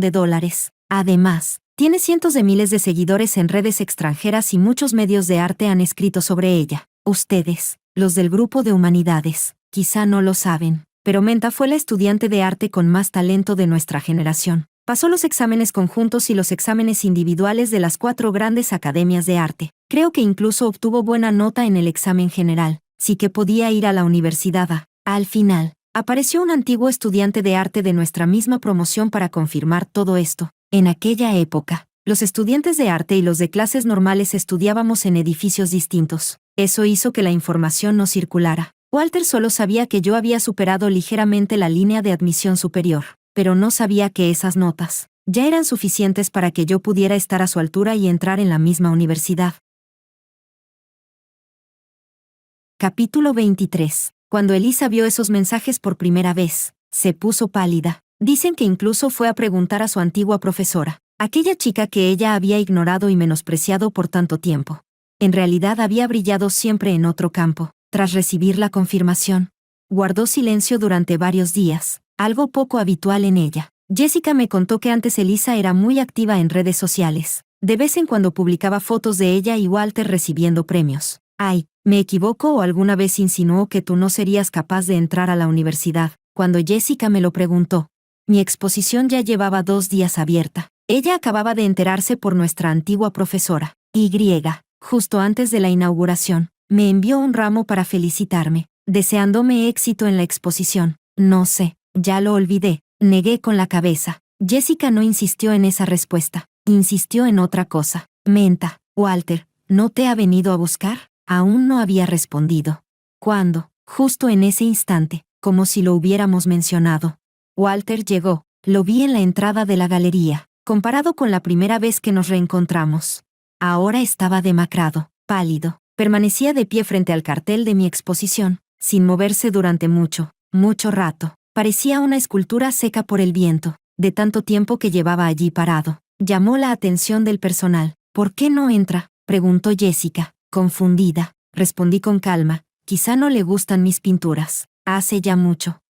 Además, tiene cientos de miles de seguidores en redes extranjeras y muchos medios de arte han escrito sobre ella. Ustedes, los del grupo de humanidades, quizá no lo saben, pero Menta fue la estudiante de arte con más talento de nuestra generación. Pasó los exámenes conjuntos y los exámenes individuales de las 4 grandes academias de arte. Creo que incluso obtuvo buena nota en el examen general. Sí que podía ir a la universidad. Al final, apareció un antiguo estudiante de arte de nuestra misma promoción para confirmar todo esto. En aquella época, los estudiantes de arte y los de clases normales estudiábamos en edificios distintos. Eso hizo que la información no circulara. Walter solo sabía que yo había superado ligeramente la línea de admisión superior, pero no sabía que esas notas ya eran suficientes para que yo pudiera estar a su altura y entrar en la misma universidad. Capítulo 23. Cuando Elisa vio esos mensajes por primera vez, se puso pálida. Dicen que incluso fue a preguntar a su antigua profesora, aquella chica que ella había ignorado y menospreciado por tanto tiempo. En realidad había brillado siempre en otro campo. Tras recibir la confirmación, guardó silencio durante varios días. algo poco habitual en ella. Jessica me contó que antes Elisa era muy activa en redes sociales. De vez en cuando publicaba fotos de ella y Walter recibiendo premios. Ay, ¿me equivoco o alguna vez insinuó que tú no serías capaz de entrar a la universidad? Cuando Jessica me lo preguntó, mi exposición ya llevaba 2 días abierta. Ella acababa de enterarse por nuestra antigua profesora, Y, justo antes de la inauguración. Me envió un ramo para felicitarme, deseándome éxito en la exposición. No sé, ya lo olvidé, negué con la cabeza. Jessica no insistió en esa respuesta, insistió en otra cosa. Menta, Walter, ¿no te ha venido a buscar? Aún no había respondido. ¿Cuándo? Justo en ese instante, como si lo hubiéramos mencionado. Walter llegó, lo vi en la entrada de la galería, comparado con la primera vez que nos reencontramos. Ahora estaba demacrado, pálido. Permanecía de pie frente al cartel de mi exposición, sin moverse durante mucho rato. Parecía una escultura seca por el viento, de tanto tiempo que llevaba allí parado. Llamó la atención del personal. ¿Por qué no entra?, preguntó Jessica, confundida. Respondí con calma, quizá no le gustan mis pinturas. Hace ya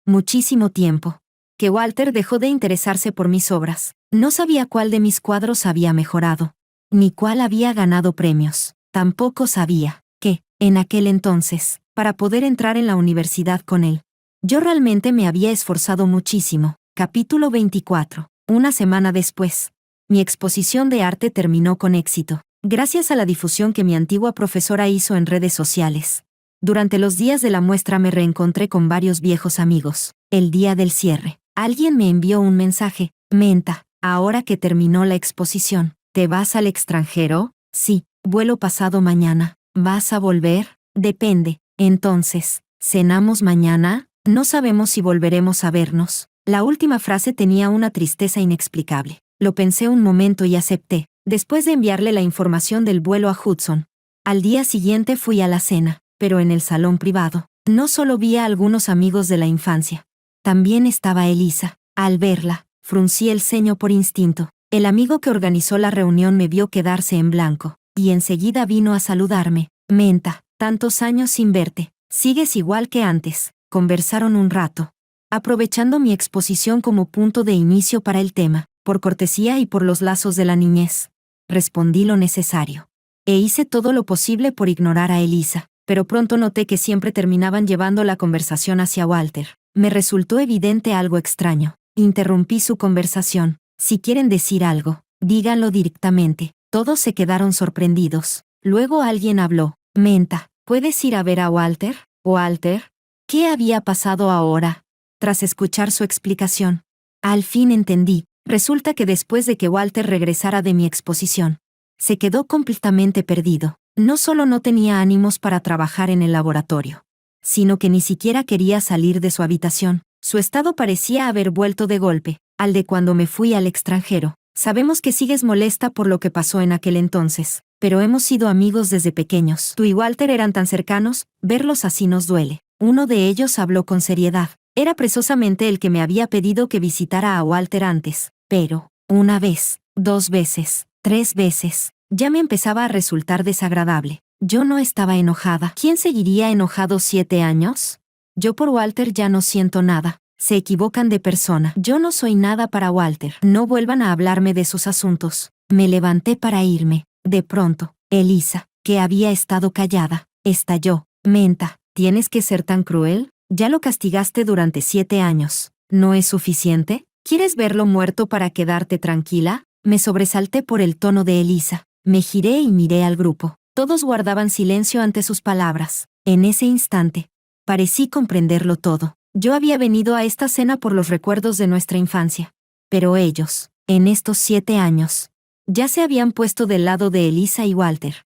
muchísimo tiempo, que Walter dejó de interesarse por mis obras. No sabía cuál de mis cuadros había mejorado, ni cuál había ganado premios. Tampoco sabía que, en aquel entonces, para poder entrar en la universidad con él, yo realmente me había esforzado muchísimo. Capítulo 24. Una semana después, mi exposición de arte terminó con éxito, gracias a la difusión que mi antigua profesora hizo en redes sociales. Durante los días de la muestra me reencontré con varios viejos amigos. El día del cierre, alguien me envió un mensaje. Menta, ahora que terminó la exposición, ¿te vas al extranjero? Sí. Vuelo pasado mañana. ¿Vas a volver? Depende. Entonces, ¿cenamos mañana? No sabemos si volveremos a vernos. La última frase tenía una tristeza inexplicable. Lo pensé un momento y acepté, después de enviarle la información del vuelo a Hudson. Al día siguiente fui a la cena, pero en el salón privado. No solo vi a algunos amigos de la infancia. También estaba Elisa. Al verla, fruncí el ceño por instinto. El amigo que organizó la reunión me vio quedarse en blanco. Y enseguida vino a saludarme. Menta, tantos años sin verte. Sigues igual que antes. Conversaron un rato, aprovechando mi exposición como punto de inicio para el tema, por cortesía y por los lazos de la niñez. Respondí lo necesario. E hice todo lo posible por ignorar a Elisa, pero pronto noté que siempre terminaban llevando la conversación hacia Walter. Me resultó evidente algo extraño. Interrumpí su conversación. Si quieren decir algo, díganlo directamente. Todos se quedaron sorprendidos. Luego alguien habló. Menta, ¿puedes ir a ver a Walter? ¿Walter? ¿Qué había pasado ahora? Tras escuchar su explicación, al fin entendí. Resulta que después de que Walter regresara de mi exposición, se quedó completamente perdido. No solo no tenía ánimos para trabajar en el laboratorio, sino que ni siquiera quería salir de su habitación. Su estado parecía haber vuelto de golpe al de cuando me fui al extranjero. Sabemos que sigues molesta por lo que pasó en aquel entonces, pero hemos sido amigos desde pequeños. Tú y Walter eran tan cercanos, verlos así nos duele. Uno de ellos habló con seriedad. Era precisamente el que me había pedido que visitara a Walter antes. Pero, una vez, 2 veces, 3 veces, ya me empezaba a resultar desagradable. Yo no estaba enojada. ¿Quién seguiría enojado 7 años? Yo por Walter ya no siento nada. Se equivocan de persona. Yo no soy nada para Walter. No vuelvan a hablarme de sus asuntos. Me levanté para irme. De pronto, Elisa, que había estado callada, estalló. Menta, ¿tienes que ser tan cruel? Ya lo castigaste durante 7 años. ¿No es suficiente? ¿Quieres verlo muerto para quedarte tranquila? Me sobresalté por el tono de Elisa. Me giré y miré al grupo. Todos guardaban silencio ante sus palabras. En ese instante, parecí comprenderlo todo. Yo había venido a esta cena por los recuerdos de nuestra infancia. Pero ellos, en estos 7 años, ya se habían puesto del lado de Elisa y Walter.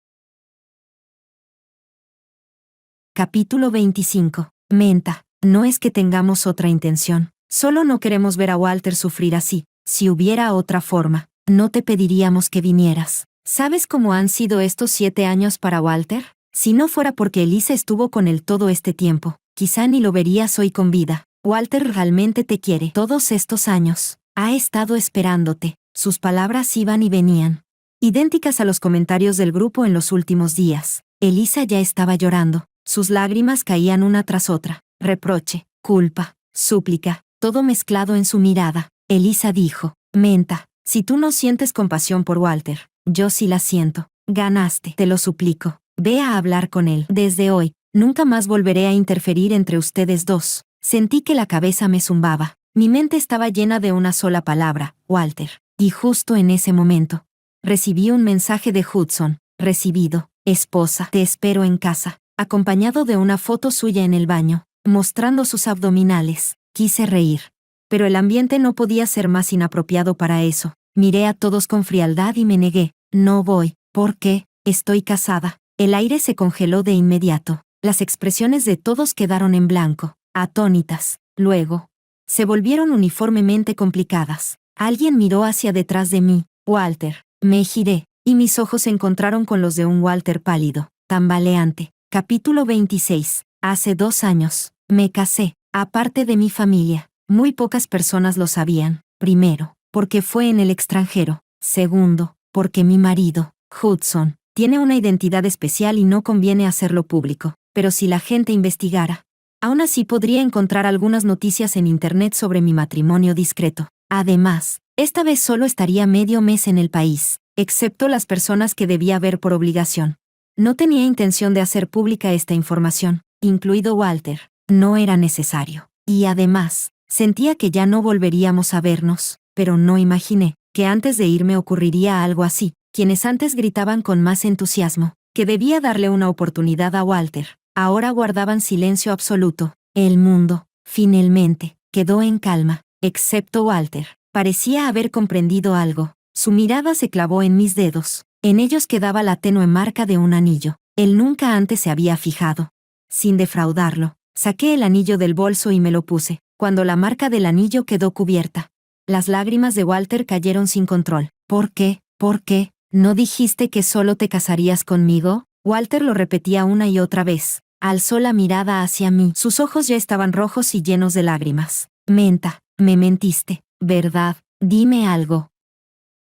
Capítulo 25. Menta, no es que tengamos otra intención. Solo no queremos ver a Walter sufrir así. Si hubiera otra forma, no te pediríamos que vinieras. ¿Sabes cómo han sido estos 7 años para Walter? Si no fuera porque Elisa estuvo con él todo este tiempo, quizá ni lo verías hoy con vida. Walter realmente te quiere. Todos estos años, ha estado esperándote. Sus palabras iban y venían, idénticas a los comentarios del grupo en los últimos días. Elisa ya estaba llorando. Sus lágrimas caían una tras otra. Reproche, culpa, súplica. todo mezclado en su mirada. Elisa dijo, Menta, si tú no sientes compasión por Walter, yo sí la siento. Ganaste, te lo suplico. Ve a hablar con él. Desde hoy, nunca más volveré a interferir entre ustedes dos. Sentí que la cabeza me zumbaba. Mi mente estaba llena de una sola palabra, Walter. Y justo en ese momento, recibí un mensaje de Hudson. Recibido, esposa, te espero en casa, acompañado de una foto suya en el baño, mostrando sus abdominales. Quise reír. Pero el ambiente no podía ser más inapropiado para eso. Miré a todos con frialdad y me negué. No voy. ¿Por qué? Estoy casada. El aire se congeló de inmediato. Las expresiones de todos quedaron en blanco, atónitas. Luego, se volvieron uniformemente complicadas. Alguien miró hacia detrás de mí. Walter. Me giré, y mis ojos se encontraron con los de un Walter pálido, tambaleante. Capítulo 26. Hace 2 años, me casé. Aparte de mi familia, muy pocas personas lo sabían. Primero, porque fue en el extranjero. Segundo, porque mi marido, Hudson, tiene una identidad especial y no conviene hacerlo público. Pero si la gente investigara, aún así podría encontrar algunas noticias en internet sobre mi matrimonio discreto. Además, esta vez solo estaría medio mes en el país, excepto las personas que debía ver por obligación. No tenía intención de hacer pública esta información, incluido Walter. No era necesario. Y además, sentía que ya no volveríamos a vernos, pero no imaginé que antes de irme ocurriría algo así. Quienes antes gritaban con más entusiasmo que debía darle una oportunidad a Walter, ahora guardaban silencio absoluto. El mundo, finalmente, quedó en calma, excepto Walter. Parecía haber comprendido algo. Su mirada se clavó en mis dedos. En ellos quedaba la tenue marca de un anillo. Él nunca antes se había fijado. Sin defraudarlo, saqué el anillo del bolso y me lo puse, cuando la marca del anillo quedó cubierta. Las lágrimas de Walter cayeron sin control. ¿Por qué? ¿Por qué? ¿No dijiste que solo te casarías conmigo? Walter lo repetía una y otra vez. Alzó la mirada hacia mí. Sus ojos ya estaban rojos y llenos de lágrimas. Menta, me mentiste, ¿verdad? Dime algo.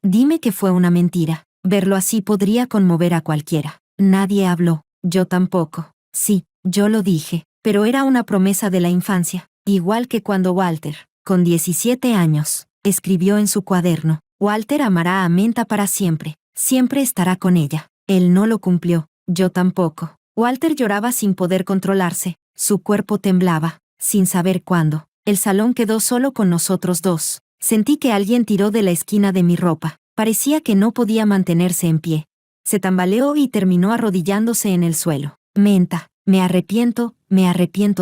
Dime que fue una mentira. Verlo así podría conmover a cualquiera. Nadie habló. Yo tampoco. Sí, yo lo dije, pero era una promesa de la infancia. Igual que cuando Walter, con 17 años, escribió en su cuaderno, Walter amará a Menta para siempre. Siempre estará con ella. Él no lo cumplió. Yo tampoco. Walter lloraba sin poder controlarse. Su cuerpo temblaba, sin saber cuándo. El salón quedó solo con nosotros dos. Sentí que alguien tiró de la esquina de mi ropa. Parecía que no podía mantenerse en pie. Se tambaleó y terminó arrodillándose en el suelo. Menta, me arrepiento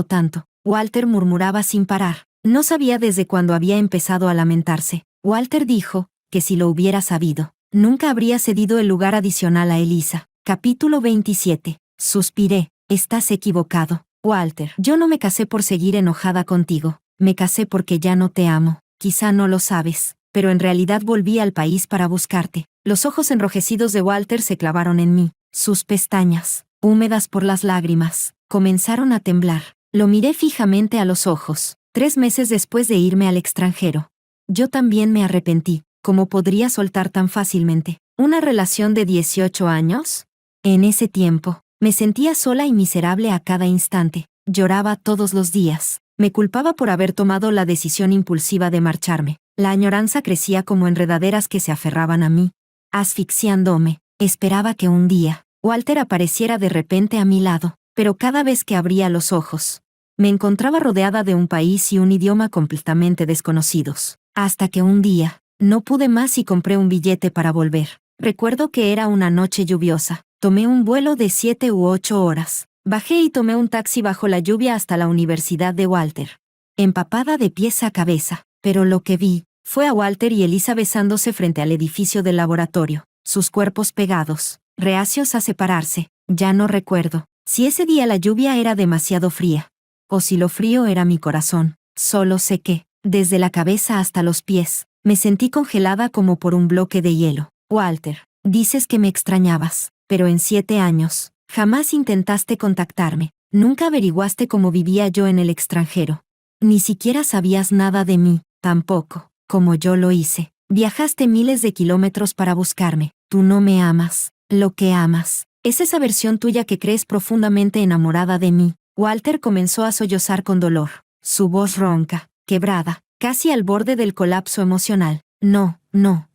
tanto. Walter murmuraba sin parar. No sabía desde cuándo había empezado a lamentarse. Walter dijo que si lo hubiera sabido, nunca habría cedido el lugar adicional a Elisa. Capítulo 27. Suspiré. Estás equivocado, Walter. Yo no me casé por seguir enojada contigo. Me casé porque ya no te amo. Quizá no lo sabes, pero en realidad volví al país para buscarte. Los ojos enrojecidos de Walter se clavaron en mí. Sus pestañas, húmedas por las lágrimas, comenzaron a temblar. Lo miré fijamente a los ojos. 3 meses después de irme al extranjero. Yo también me arrepentí. ¿Cómo podría soltar tan fácilmente una relación de 18 años? En ese tiempo, me sentía sola y miserable a cada instante. Lloraba todos los días. Me culpaba por haber tomado la decisión impulsiva de marcharme. La añoranza crecía como enredaderas que se aferraban a mí, asfixiándome. Esperaba que un día, Walter apareciera de repente a mi lado, pero cada vez que abría los ojos, me encontraba rodeada de un país y un idioma completamente desconocidos. Hasta que un día, no pude más y compré un billete para volver. Recuerdo que era una noche lluviosa. Tomé un vuelo de 7 u 8 horas. Bajé y tomé un taxi bajo la lluvia hasta la universidad de Walter. Empapada de pies a cabeza, pero lo que vi fue a Walter y Elisa besándose frente al edificio del laboratorio, sus cuerpos pegados, reacios a separarse. Ya no recuerdo si ese día la lluvia era demasiado fría, o si lo frío era mi corazón. Solo sé que, desde la cabeza hasta los pies, me sentí congelada como por un bloque de hielo. Walter, dices que me extrañabas, pero en 7 años, jamás intentaste contactarme. Nunca averiguaste cómo vivía yo en el extranjero. Ni siquiera sabías nada de mí, tampoco, como yo lo hice. Viajaste miles de kilómetros para buscarme. Tú no me amas. Lo que amas es esa versión tuya que crees profundamente enamorada de mí. Walter comenzó a sollozar con dolor. Su voz ronca, quebrada, casi al borde del colapso emocional.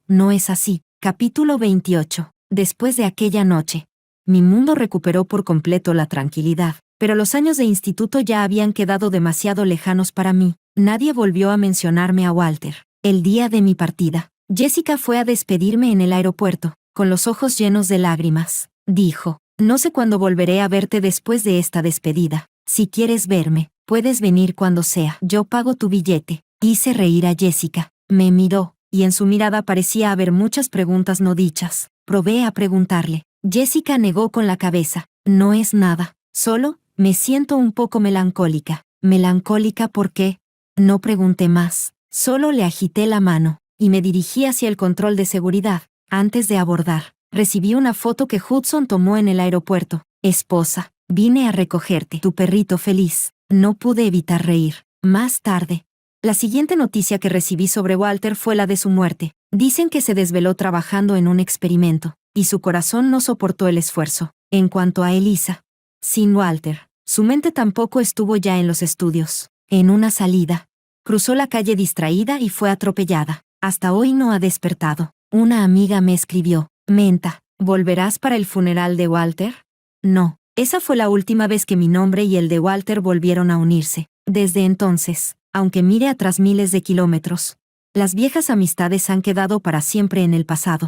No es así. Capítulo 28. Después de aquella noche, mi mundo recuperó por completo la tranquilidad, pero los años de instituto ya habían quedado demasiado lejanos para mí. Nadie volvió a mencionarme a Walter. El día de mi partida, Jessica fue a despedirme en el aeropuerto, con los ojos llenos de lágrimas. Dijo, no sé cuándo volveré a verte después de esta despedida. Si quieres verme, puedes venir cuando sea. Yo pago tu billete. Hice reír a Jessica. Me miró, y en su mirada parecía haber muchas preguntas no dichas. Probé a preguntarle. Jessica negó con la cabeza. No es nada. Solo, me siento un poco melancólica. ¿Melancólica por qué? No pregunté más. Solo le agité la mano, y me dirigí hacia el control de seguridad. Antes de abordar, recibí una foto que Hudson tomó en el aeropuerto. Esposa, vine a recogerte. Tu perrito feliz. No pude evitar reír. Más tarde, la siguiente noticia que recibí sobre Walter fue la de su muerte. Dicen que se desveló trabajando en un experimento, y su corazón no soportó el esfuerzo. En cuanto a Elisa, sin Walter, su mente tampoco estuvo ya en los estudios. En una salida, cruzó la calle distraída y fue atropellada. Hasta hoy no ha despertado. Una amiga me escribió, Menta, ¿volverás para el funeral de Walter? No, esa fue la última vez que mi nombre y el de Walter volvieron a unirse. Desde entonces, aunque mire atrás miles de kilómetros, las viejas amistades han quedado para siempre en el pasado.